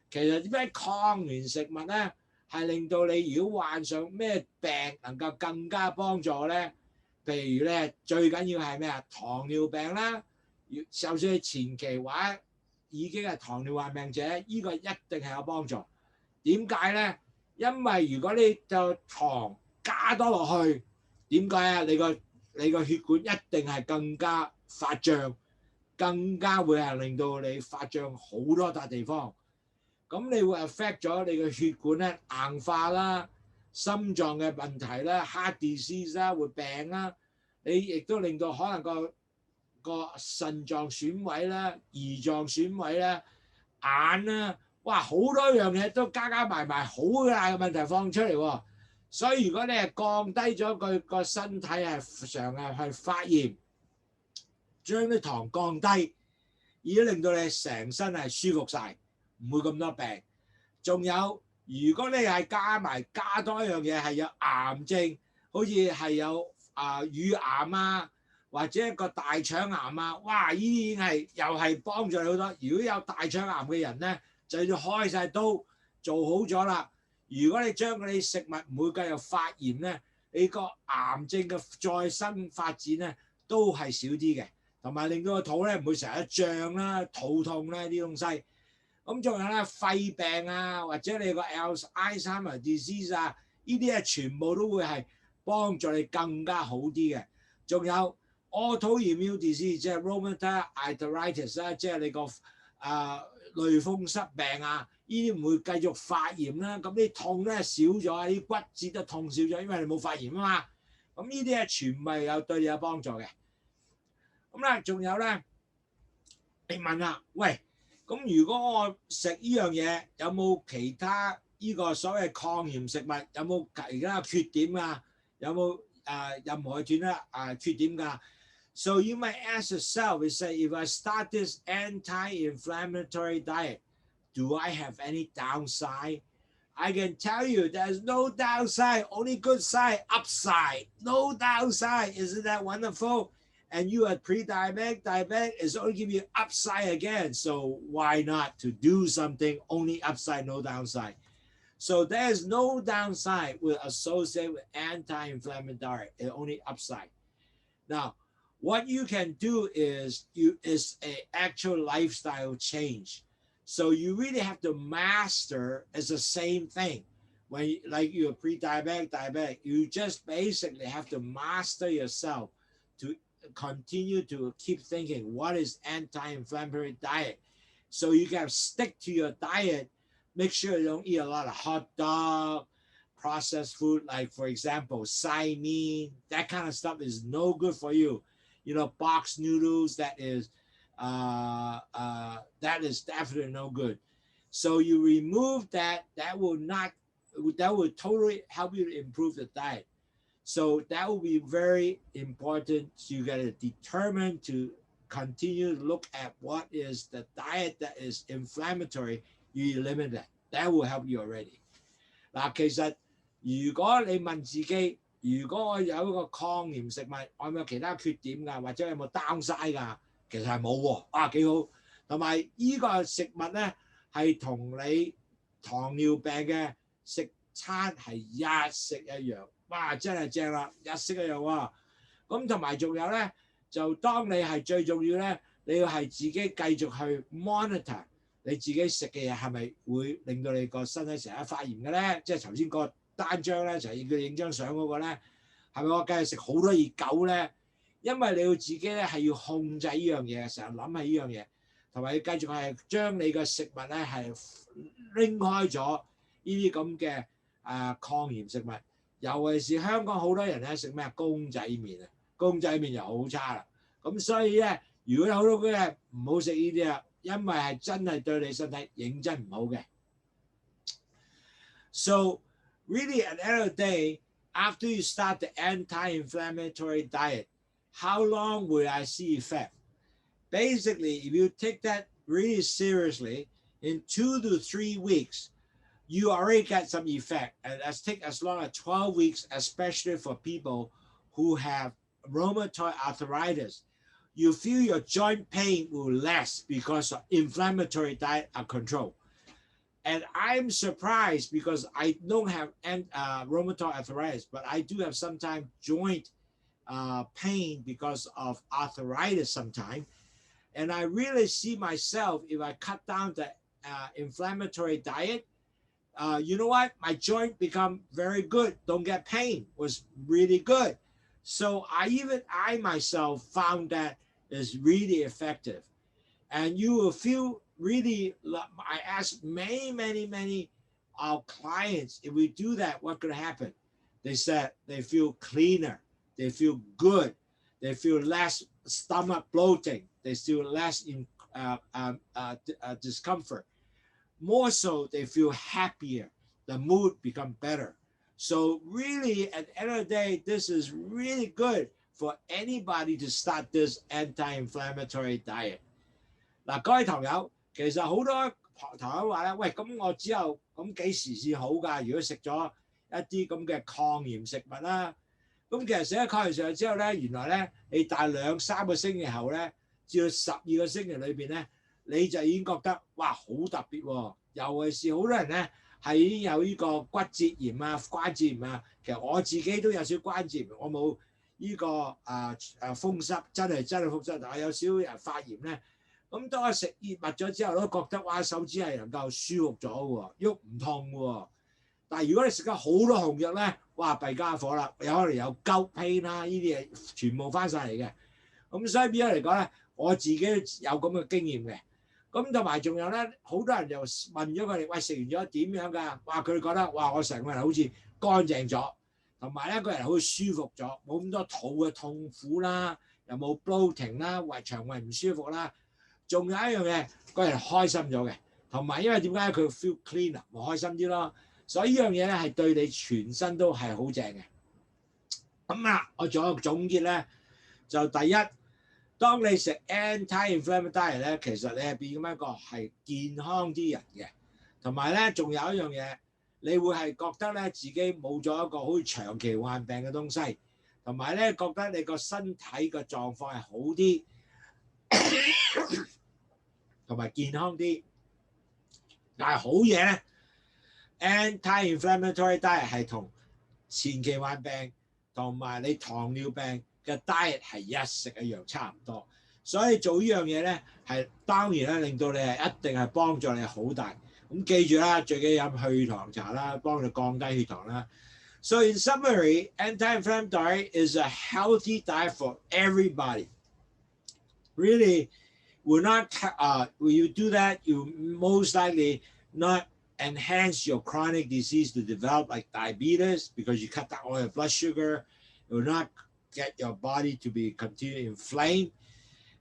其實點解抗原食物咧係令到你如果患上咩病能夠更加幫助咧？譬如咧最緊要係咩啊？糖尿病啦，就算係前期或者已經係糖尿患病者，呢個一定係有幫助。點解咧？因為如果你就糖加多落去，點解啊？你個血管一定係更加發脹，更加會係令到你發脹好多笪地方。咁你會 affect 咗你嘅血管咧硬化啦、心臟嘅問題啦、heart disease 啦、會病啦，你亦都令到可能個腎臟損毀啦、胰臟損毀啦、眼啦，哇好多樣嘢都加埋好大嘅問題放出嚟喎。所以如果你係降低咗佢個身體係常係發炎，將啲糖降低，已經令到你成身係舒服晒。唔會咁多病，仲有如果你係加多一樣嘢係有癌症，好似係有乳癌啊，或者一個大腸癌啊，哇！呢啲已經係又係幫助你好多。如果有大腸癌嘅人咧，就要開晒刀做好咗啦。如果你將嗰啲食物唔會繼續發炎咧，你個癌症嘅再生發展咧都係少啲嘅，同埋令到個肚咧唔會成日脹啦、肚痛咧啲東西。咁仲有咧肺病啊，或者你個 Alzheimer disease 啊，呢啲係全部都會係幫助你更加好啲嘅。仲有 autoimmune disease， 即係 rheumatoid arthritis 啦，即係你個類風濕病啊，呢啲唔會繼續發炎啦，咁啲痛咧少咗，啲骨折都痛少咗，因為你冇發炎啊嘛。咁呢啲係全部有對你有幫助嘅。咁咧仲有咧，你問啦，喂？咁如果我食呢樣嘢，有冇其他呢個所謂抗炎食物有冇其他缺點啊？有冇任何缺點㗎？So you might ask yourself, you say, if I start this anti-inflammatory diet, do I have any downside? I can tell you there's no downside, only good side, upside, no downside. Isn't that wonderful? And you are diabetic is only give you upside again. So why not to do something only upside, no downside? So there's no downside with associated with anti-inflammatory, only upside. Now, what you can do is an actual lifestyle change. So you really have to master. It's the same thing. When like you're pre-diabetic, you just basically have to master yourself to continue to keep thinking what is anti-inflammatory diet. So you can stick to your diet. Make sure you don't eat a lot of hot dog, processed food, like for example, sardine. That kind of stuff is no good for you. You know, boxed noodles, that is definitely no good. So you remove that. That will totally help you to improve the diet. So that will be very important. You got to determine to continue to look at what is the diet that is inflammatory. You eliminate that. That will help you already. 嗱，其實如果你問自己，如果我有一個抗炎食物，我有冇其他缺點㗎，或者有冇 downside 㗎？其實係冇喎，啊幾好。同埋依個食物咧係同你糖尿病嘅食餐係一式一樣。哇！真係正啦，一式一樣喎。咁同埋仲有咧，就當你係最重要咧，你要係自己繼續去 monitor，你自己食嘅嘢係咪會令到你個身體成日發炎嘅咧？即係頭先個單張咧，就係要影張相嗰個咧，係咪我繼續食好多熱狗咧？因為你要自己咧係要控制呢樣嘢，成日諗起呢樣嘢，同埋要繼續係將你嘅食物咧係拎開咗呢啲咁嘅抗炎食物。尤其是香港好多人咧食咩公仔麵啊，公仔麵又好差啦。咁所以咧，如果有好多嘅唔好食呢啲啊，因為係真係對你身體認真唔好嘅。So really at the end of the day, after you start the anti-inflammatory diet, how long will I see effect? Basically, if you take that really seriously, in 2 to 3 weeks, you already get some effect. And let's take as long as 12 weeks, especially for people who have rheumatoid arthritis. You feel your joint pain will less because of inflammatory diet are controlled. And I'm surprised because I don't have rheumatoid arthritis, but I do have sometimes joint pain because of arthritis sometimes. And I really see myself, if I cut down the inflammatory diet, you know what? My joint become very good. Don't get pain. Was really good. So I myself found that is really effective. And you will feel really, I asked many our clients, if we do that, what could happen? They said they feel cleaner. They feel good. They feel less stomach bloating. They feel less in discomfort. More so, they feel happier. The mood become better. So really, at the end of the day, this is really good for anybody to start this anti-inflammatory diet. 嗱，各位朋友，其實好多朋友話咧，喂，咁我之後咁幾時先好㗎？如果食咗一啲咁嘅抗炎食物啦，咁其實食咗抗炎食物之後咧，原來咧你大2-3個星期後咧，至到12個星期裏邊咧，你就已經覺得哇好特別喎！尤其是好多人咧係已經有呢個骨節炎啊、關節炎啊。其實我自己都有少關節炎，我冇呢個風濕，真係風濕，但係有少人發炎咧。咁當我食熱物咗之後，都覺得哇手指係能夠舒服咗喎，喐唔痛喎。但係如果你食咗好多紅藥咧，哇弊家伙啦，有可能有gout pain啦，呢啲嘢全部翻晒嚟嘅。咁所以變咗嚟講咧，我自己有咁嘅經驗嘅。咁同埋仲有咧，好多人就問咗佢哋，喂食完咗點樣㗎？哇佢哋覺得哇我成個人好似乾淨咗，同埋咧個人好舒服咗，冇咁多肚嘅痛苦啦，又冇 bloating 啦，腸胃唔舒服啦。仲有一樣嘢，個人開心咗嘅，同埋因為點解佢 feel cleaner， 咪開心啲咯。所以呢樣嘢咧係對你全身都係好正嘅。咁啊，我做一個總結咧，就第一，當你食 anti-inflammatory diet 咧，其實你係變咗一個係健康啲人嘅，同埋咧仲有一樣嘢，你會係覺得咧自己冇咗一個好似長期患病嘅東西，同埋咧覺得你個身體嘅狀況係好啲。同埋健康啲，但係好嘢咧 ，anti-inflammatory diet 係同前期患病同埋你糖尿病嘅 diet 係一式一樣差唔多，所以做呢樣嘢咧係當然咧令到你係一定係幫助你好大。咁記住啦，最緊要飲血糖茶啦，幫你降低血糖啦。So in summary, anti-inflammatory is a healthy diet for everybody. Really, will not. When you do that, you most likely not enhance your chronic disease to develop like diabetes because you cut down all your blood sugar. It will not get your body to be continually inflamed,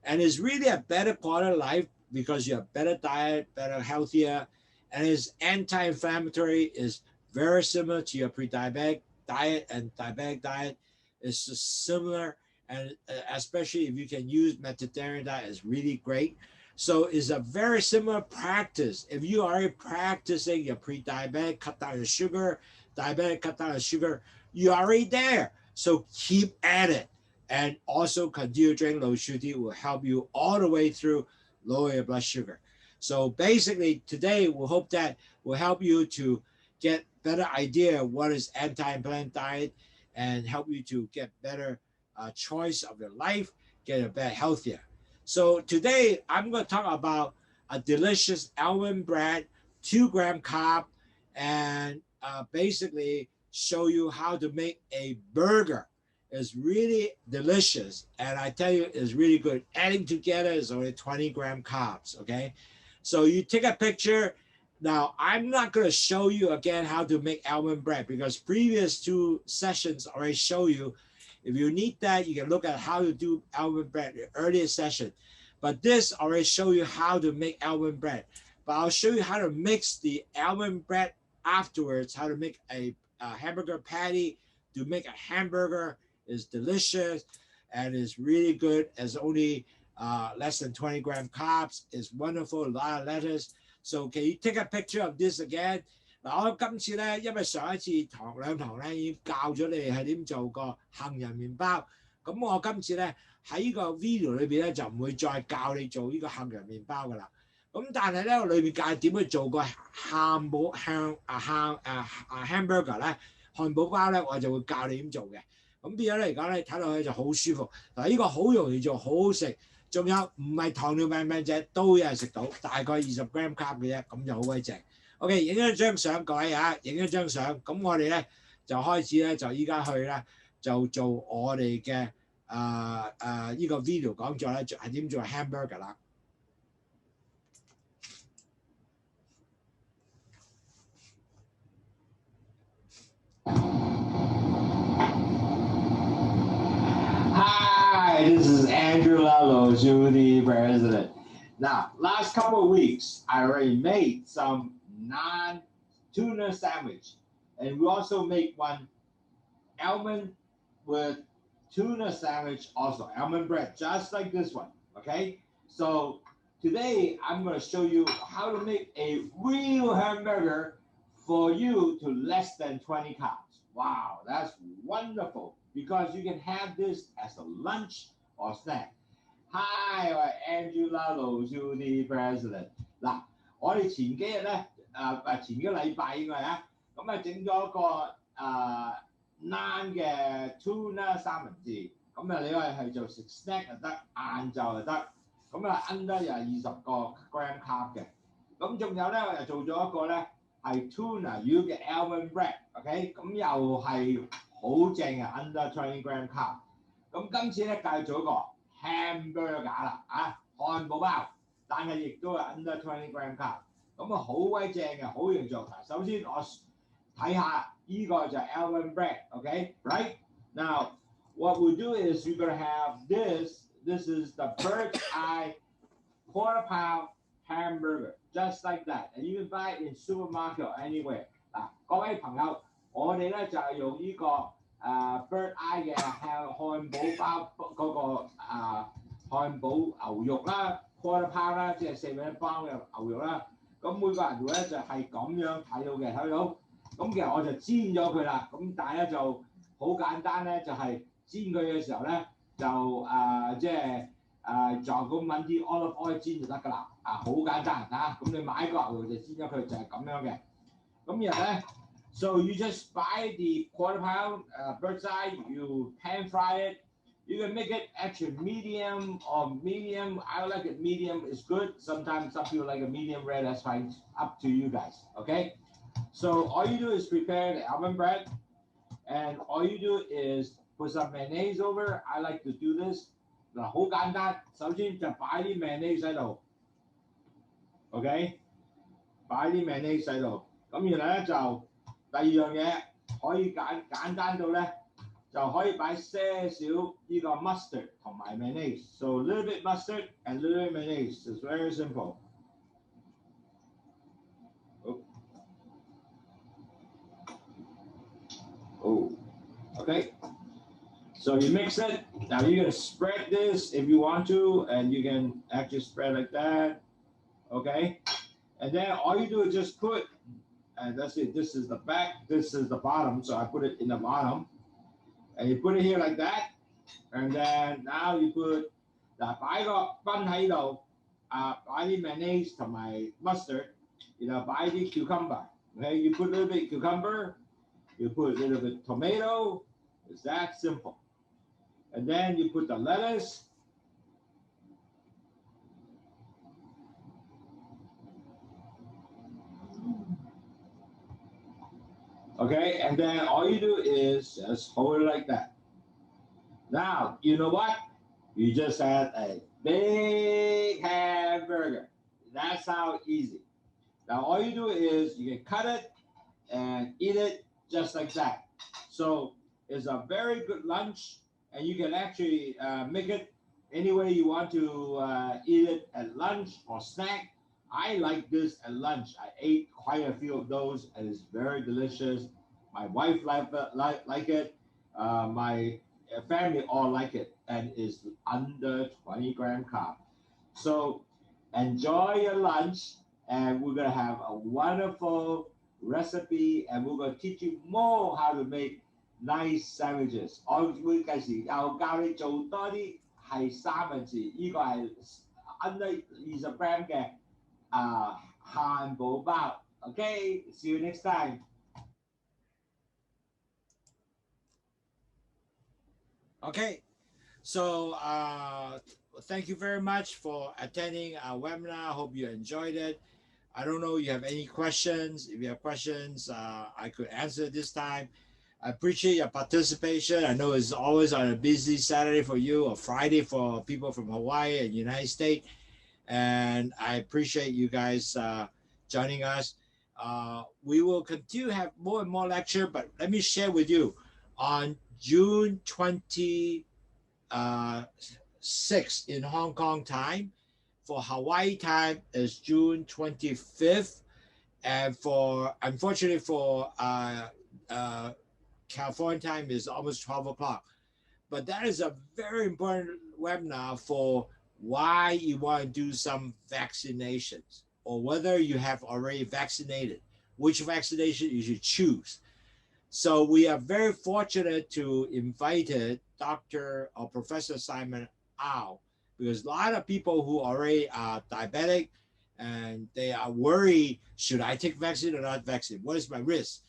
and it's really a better quality of life because you have better diet, better, healthier, and it's anti-inflammatory. Is very similar to your pre-diabetic diet and diabetic diet. It's just similar. And especially if you can use Mediterranean diet, is really great. So it's a very similar practice. If you are practicing your pre-diabetic, cut down your sugar, diabetic, cut down your sugar, you're already there. So keep at it. And also continue drinking Lowsutea will help you all the way through lower your blood sugar. So basically today we hope that will help you to get better idea of what is anti-inflammatory diet and help you to get better choice of your life, get a better healthier. So today I'm going to talk about a delicious almond bread, 2-gram carb, and basically show you how to make a burger. It's really delicious, and I tell you, it's really good. Adding together is only 20-gram carbs, okay? So you take a picture. Now, I'm not going to show you again how to make almond bread because previous 2 sessions already show you. If you need that, you can look at how to do almond bread in the earlier session. But this already show you how to make almond bread. But I'll show you how to mix the almond bread afterwards, how to make a hamburger patty. To make a hamburger is delicious and is really good. It's only less than 20-gram carbs. It's wonderful, a lot of lettuce. So can you take a picture of this again? 嗱，我今次咧，因為上一次2堂咧已經教咗你係點做個杏仁麵包，咁我今次咧喺呢個 video 裏邊咧就唔會再教你做呢個杏仁麵包噶啦。咁但係咧，我裏邊教點去做個hamburger 咧，漢堡包咧，我就會教你點做嘅。咁變咗嚟講咧，睇落去就好舒服。嗱，呢個好容易做，好好食。仲有唔係糖尿病者都有人食到，大概20-gram carb 嘅啫，咁就好鬼正。OK， 影咗張相，各位啊，影咗張相，咁我哋咧就開始咧，就依家去咧就做我哋嘅呢個 video 講座咧，係點做 hamburger 啦。Hi, this is Andrew Lowsutea, president. Now, last couple of weeks, I already made some non-tuna sandwich, and we also make one almond with tuna sandwich, also almond bread, just like this one. Okay, so today I'm going to show you how to make a real hamburger for you to less than 20 carbs. Wow, that's wonderful because you can have this as a lunch or snack. Hi, 我係 Andrew Lowsutea president。嗱，我哋前幾日咧，前幾個禮拜應該啊，咁啊整咗個naan 嘅 tuna 三文治，咁啊你可以係做食 snack 又得，晏晝又得，咁啊 under 又係20個 gram carb 嘅，咁仲有咧我又做咗一個咧係 tuna 魚嘅 almond bread，OK， 咁又係好正嘅 under 20-gram carb， 咁今次咧繼續做一個 hamburger 啦，漢堡包，但係亦都係 under 20-gram carb， 咁啊好鬼正嘅，好容易做。嗱，首先我睇下呢個就係 almond bread，OK，right？ Now what we do is we're gonna have this. This is the bird's eye quarter-pound hamburger, just like that, and you can buy it in supermarket or anywhere。嗱，各位朋友，我哋咧就係用呢個bird eye 嘅漢堡包嗰個漢堡牛肉啦 ，quarter pound 啦，即係4分一包嘅牛肉啦。咁每個人咧就係咁樣睇到嘅，睇到。咁其實我就煎咗佢啦。咁但係咧就好簡單咧，就係煎佢嘅時候咧就即係就咁揾啲 olive oil 煎就得㗎啦。好簡單嚇。咁你買個牛肉就煎咗佢，就係咁樣嘅。咁然後咧。So you just buy the quarter pound bird's eye, you pan fry it. You can make it actually medium or medium. I like it medium is good. Sometimes some people like a medium rare. That's fine. Up to you guys. Okay. So all you do is prepare the almond bread, and all you do is put some mayonnaise over. I like to do this. 嗱，好簡單。首先就擺啲 mayonnaise 喺度 ，OK， 擺啲 mayonnaise 喺度。咁然後咧就第二樣嘢可以簡單到咧，就可以擺些少呢個 mustard 同埋 mayonnaise。So a little bit mustard and a little bit mayonnaise. It's very simple. Oh, okay. So you mix it. Now you're gonna spread this if you want to, and you can actually spread like that. Okay, and then all you do is just put. And that's it. This is the back. This is the bottom. So I put it in the bottom, and you put it here like that. And then now you put 嗱擺個賓喺度，擺啲 mayonnaise 同埋 mustard， 然後擺啲 cucumber. Okay, you put a little bit cucumber, you put a little bit tomato. It's that simple. And then you put the lettuce. Okay, and then all you do is just hold it like that. Now, you know what? You just had a big hamburger. That's how easy. Now, all you do is you can cut it and eat it just like that. So it's a very good lunch, and you can actually make it any way you want to eat it at lunch or snack. I like this at lunch. I ate quite a few of those, and it's very delicious. My wife like it. My family all like it, and it's under 20-gram carb. So enjoy your lunch, and we're gonna have a wonderful recipe, and we're gonna teach you more how to make nice sandwiches. 我會繼時又教你做多啲係三文治，呢、個係 under 20 gram 嘅漢堡包。Okay, see you next time. Okay, so thank you very much for attending our webinar. I hope you enjoyed it. I don't know if you have any questions. If you have questions, I could answer this time. I appreciate your participation. I know it's always on a busy Saturday for you or Friday for people from Hawaii and United States. And I appreciate you guys joining us. We will continue to have more and more lecture, but let me share with you on June 26th in Hong Kong time. For Hawaii time is June 25th, and for unfortunately for California time is almost 12 o'clock. But that is a very important webinar for why you want to do some vaccinations, or whether you have already vaccinated, which vaccination you should choose. So we are very fortunate to invite Dr. or Professor Simon Au, because a lot of people who already are diabetic and they are worried, should I take vaccine or not vaccine? What is my risk?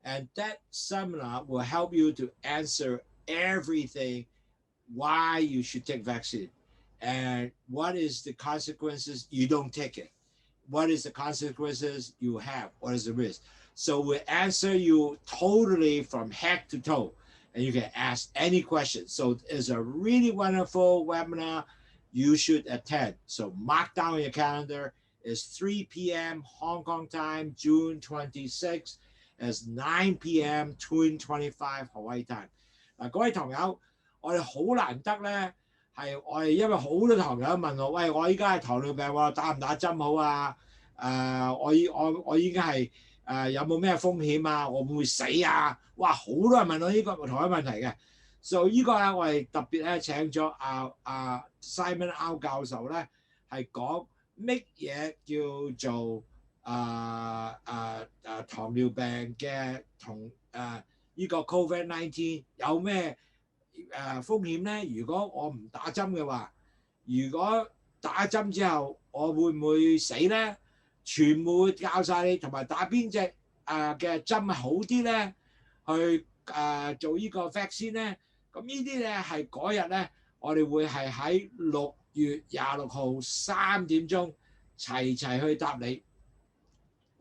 And that seminar will help you to answer everything, why you should take vaccine and what is the consequences you don't take it. What is the consequences you have? What is the risk? So we'll answer you totally from head to toe, and you can ask any question. So it's a really wonderful webinar. You should attend. So mark down your calendar. It's 3 p.m. Hong Kong time, June 26th. It's 9 p.m. June 25 Hawaii time. 嗱，各位堂友，我哋好難得咧，係我哋因為好多堂友問我，喂，我依家係糖尿病喎，打唔打針好啊？我依家係有冇咩風險啊？我會唔會死啊？哇！好多人問我呢個同一問題嘅。So 呢個咧，我哋特別咧請咗Simon Au 教授咧，係講乜嘢叫做糖尿病嘅同呢個 COVID-19 有咩風險咧？如果我唔打針嘅話，如果打針之後我會唔會死咧？全部會教晒你，同埋打邊隻嘅針係好啲咧，去做呢個 vaccine 咧。咁呢啲咧係嗰日咧，我哋會係喺6月26號3點鐘齊去答你。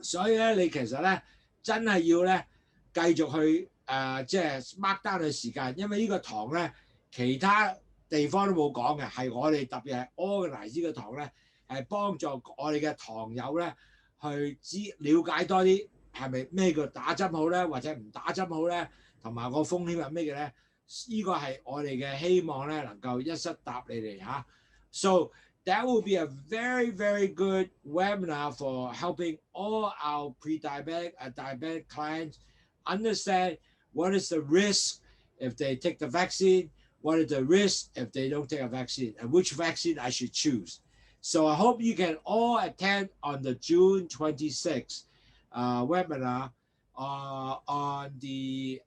所以咧，你其實咧真係要咧繼續去即係 mark down 嘅時間，因為呢個堂咧其他地方都冇講嘅，係我哋特別係 organize 呢個堂咧，係幫助我哋嘅堂友咧去了解多啲係咪咩叫打針好咧，或者唔打針好咧，同埋個風險係咩嘅咧？呢個係我哋嘅希望咧，能夠一室答你哋嚇。So that will be a very, very good webinar for helping all our pre-diabetic and diabetic clients understand what is the risk if they take the vaccine, what is the risk if they don't take a vaccine, and which vaccine I should choose. So I hope you can all attend on the June 26th webinar on the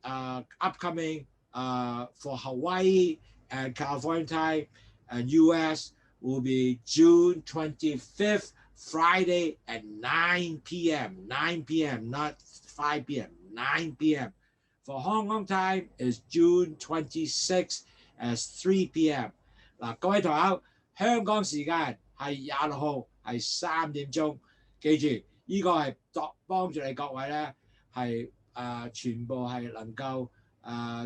upcoming for Hawaii and California time and US will be June 25th, Friday at 9 p.m. 9 p.m., not 5 p.m., 9 p.m. For Hong Kong time is June 26th at 3 p.m. 嗱，各位堂友，香港時間係26號係3點鐘，記住呢個係幫助你各位咧係全部係能夠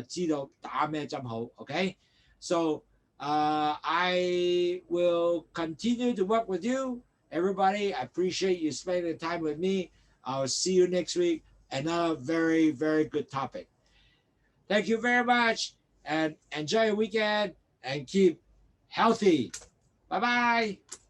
知道打咩針好。Okay, so I will continue to work with you, everybody. I appreciate you spending time with me. I'll see you next week. Another very, very good topic. Thank you very much, and enjoy your weekend and keep healthy. Bye bye.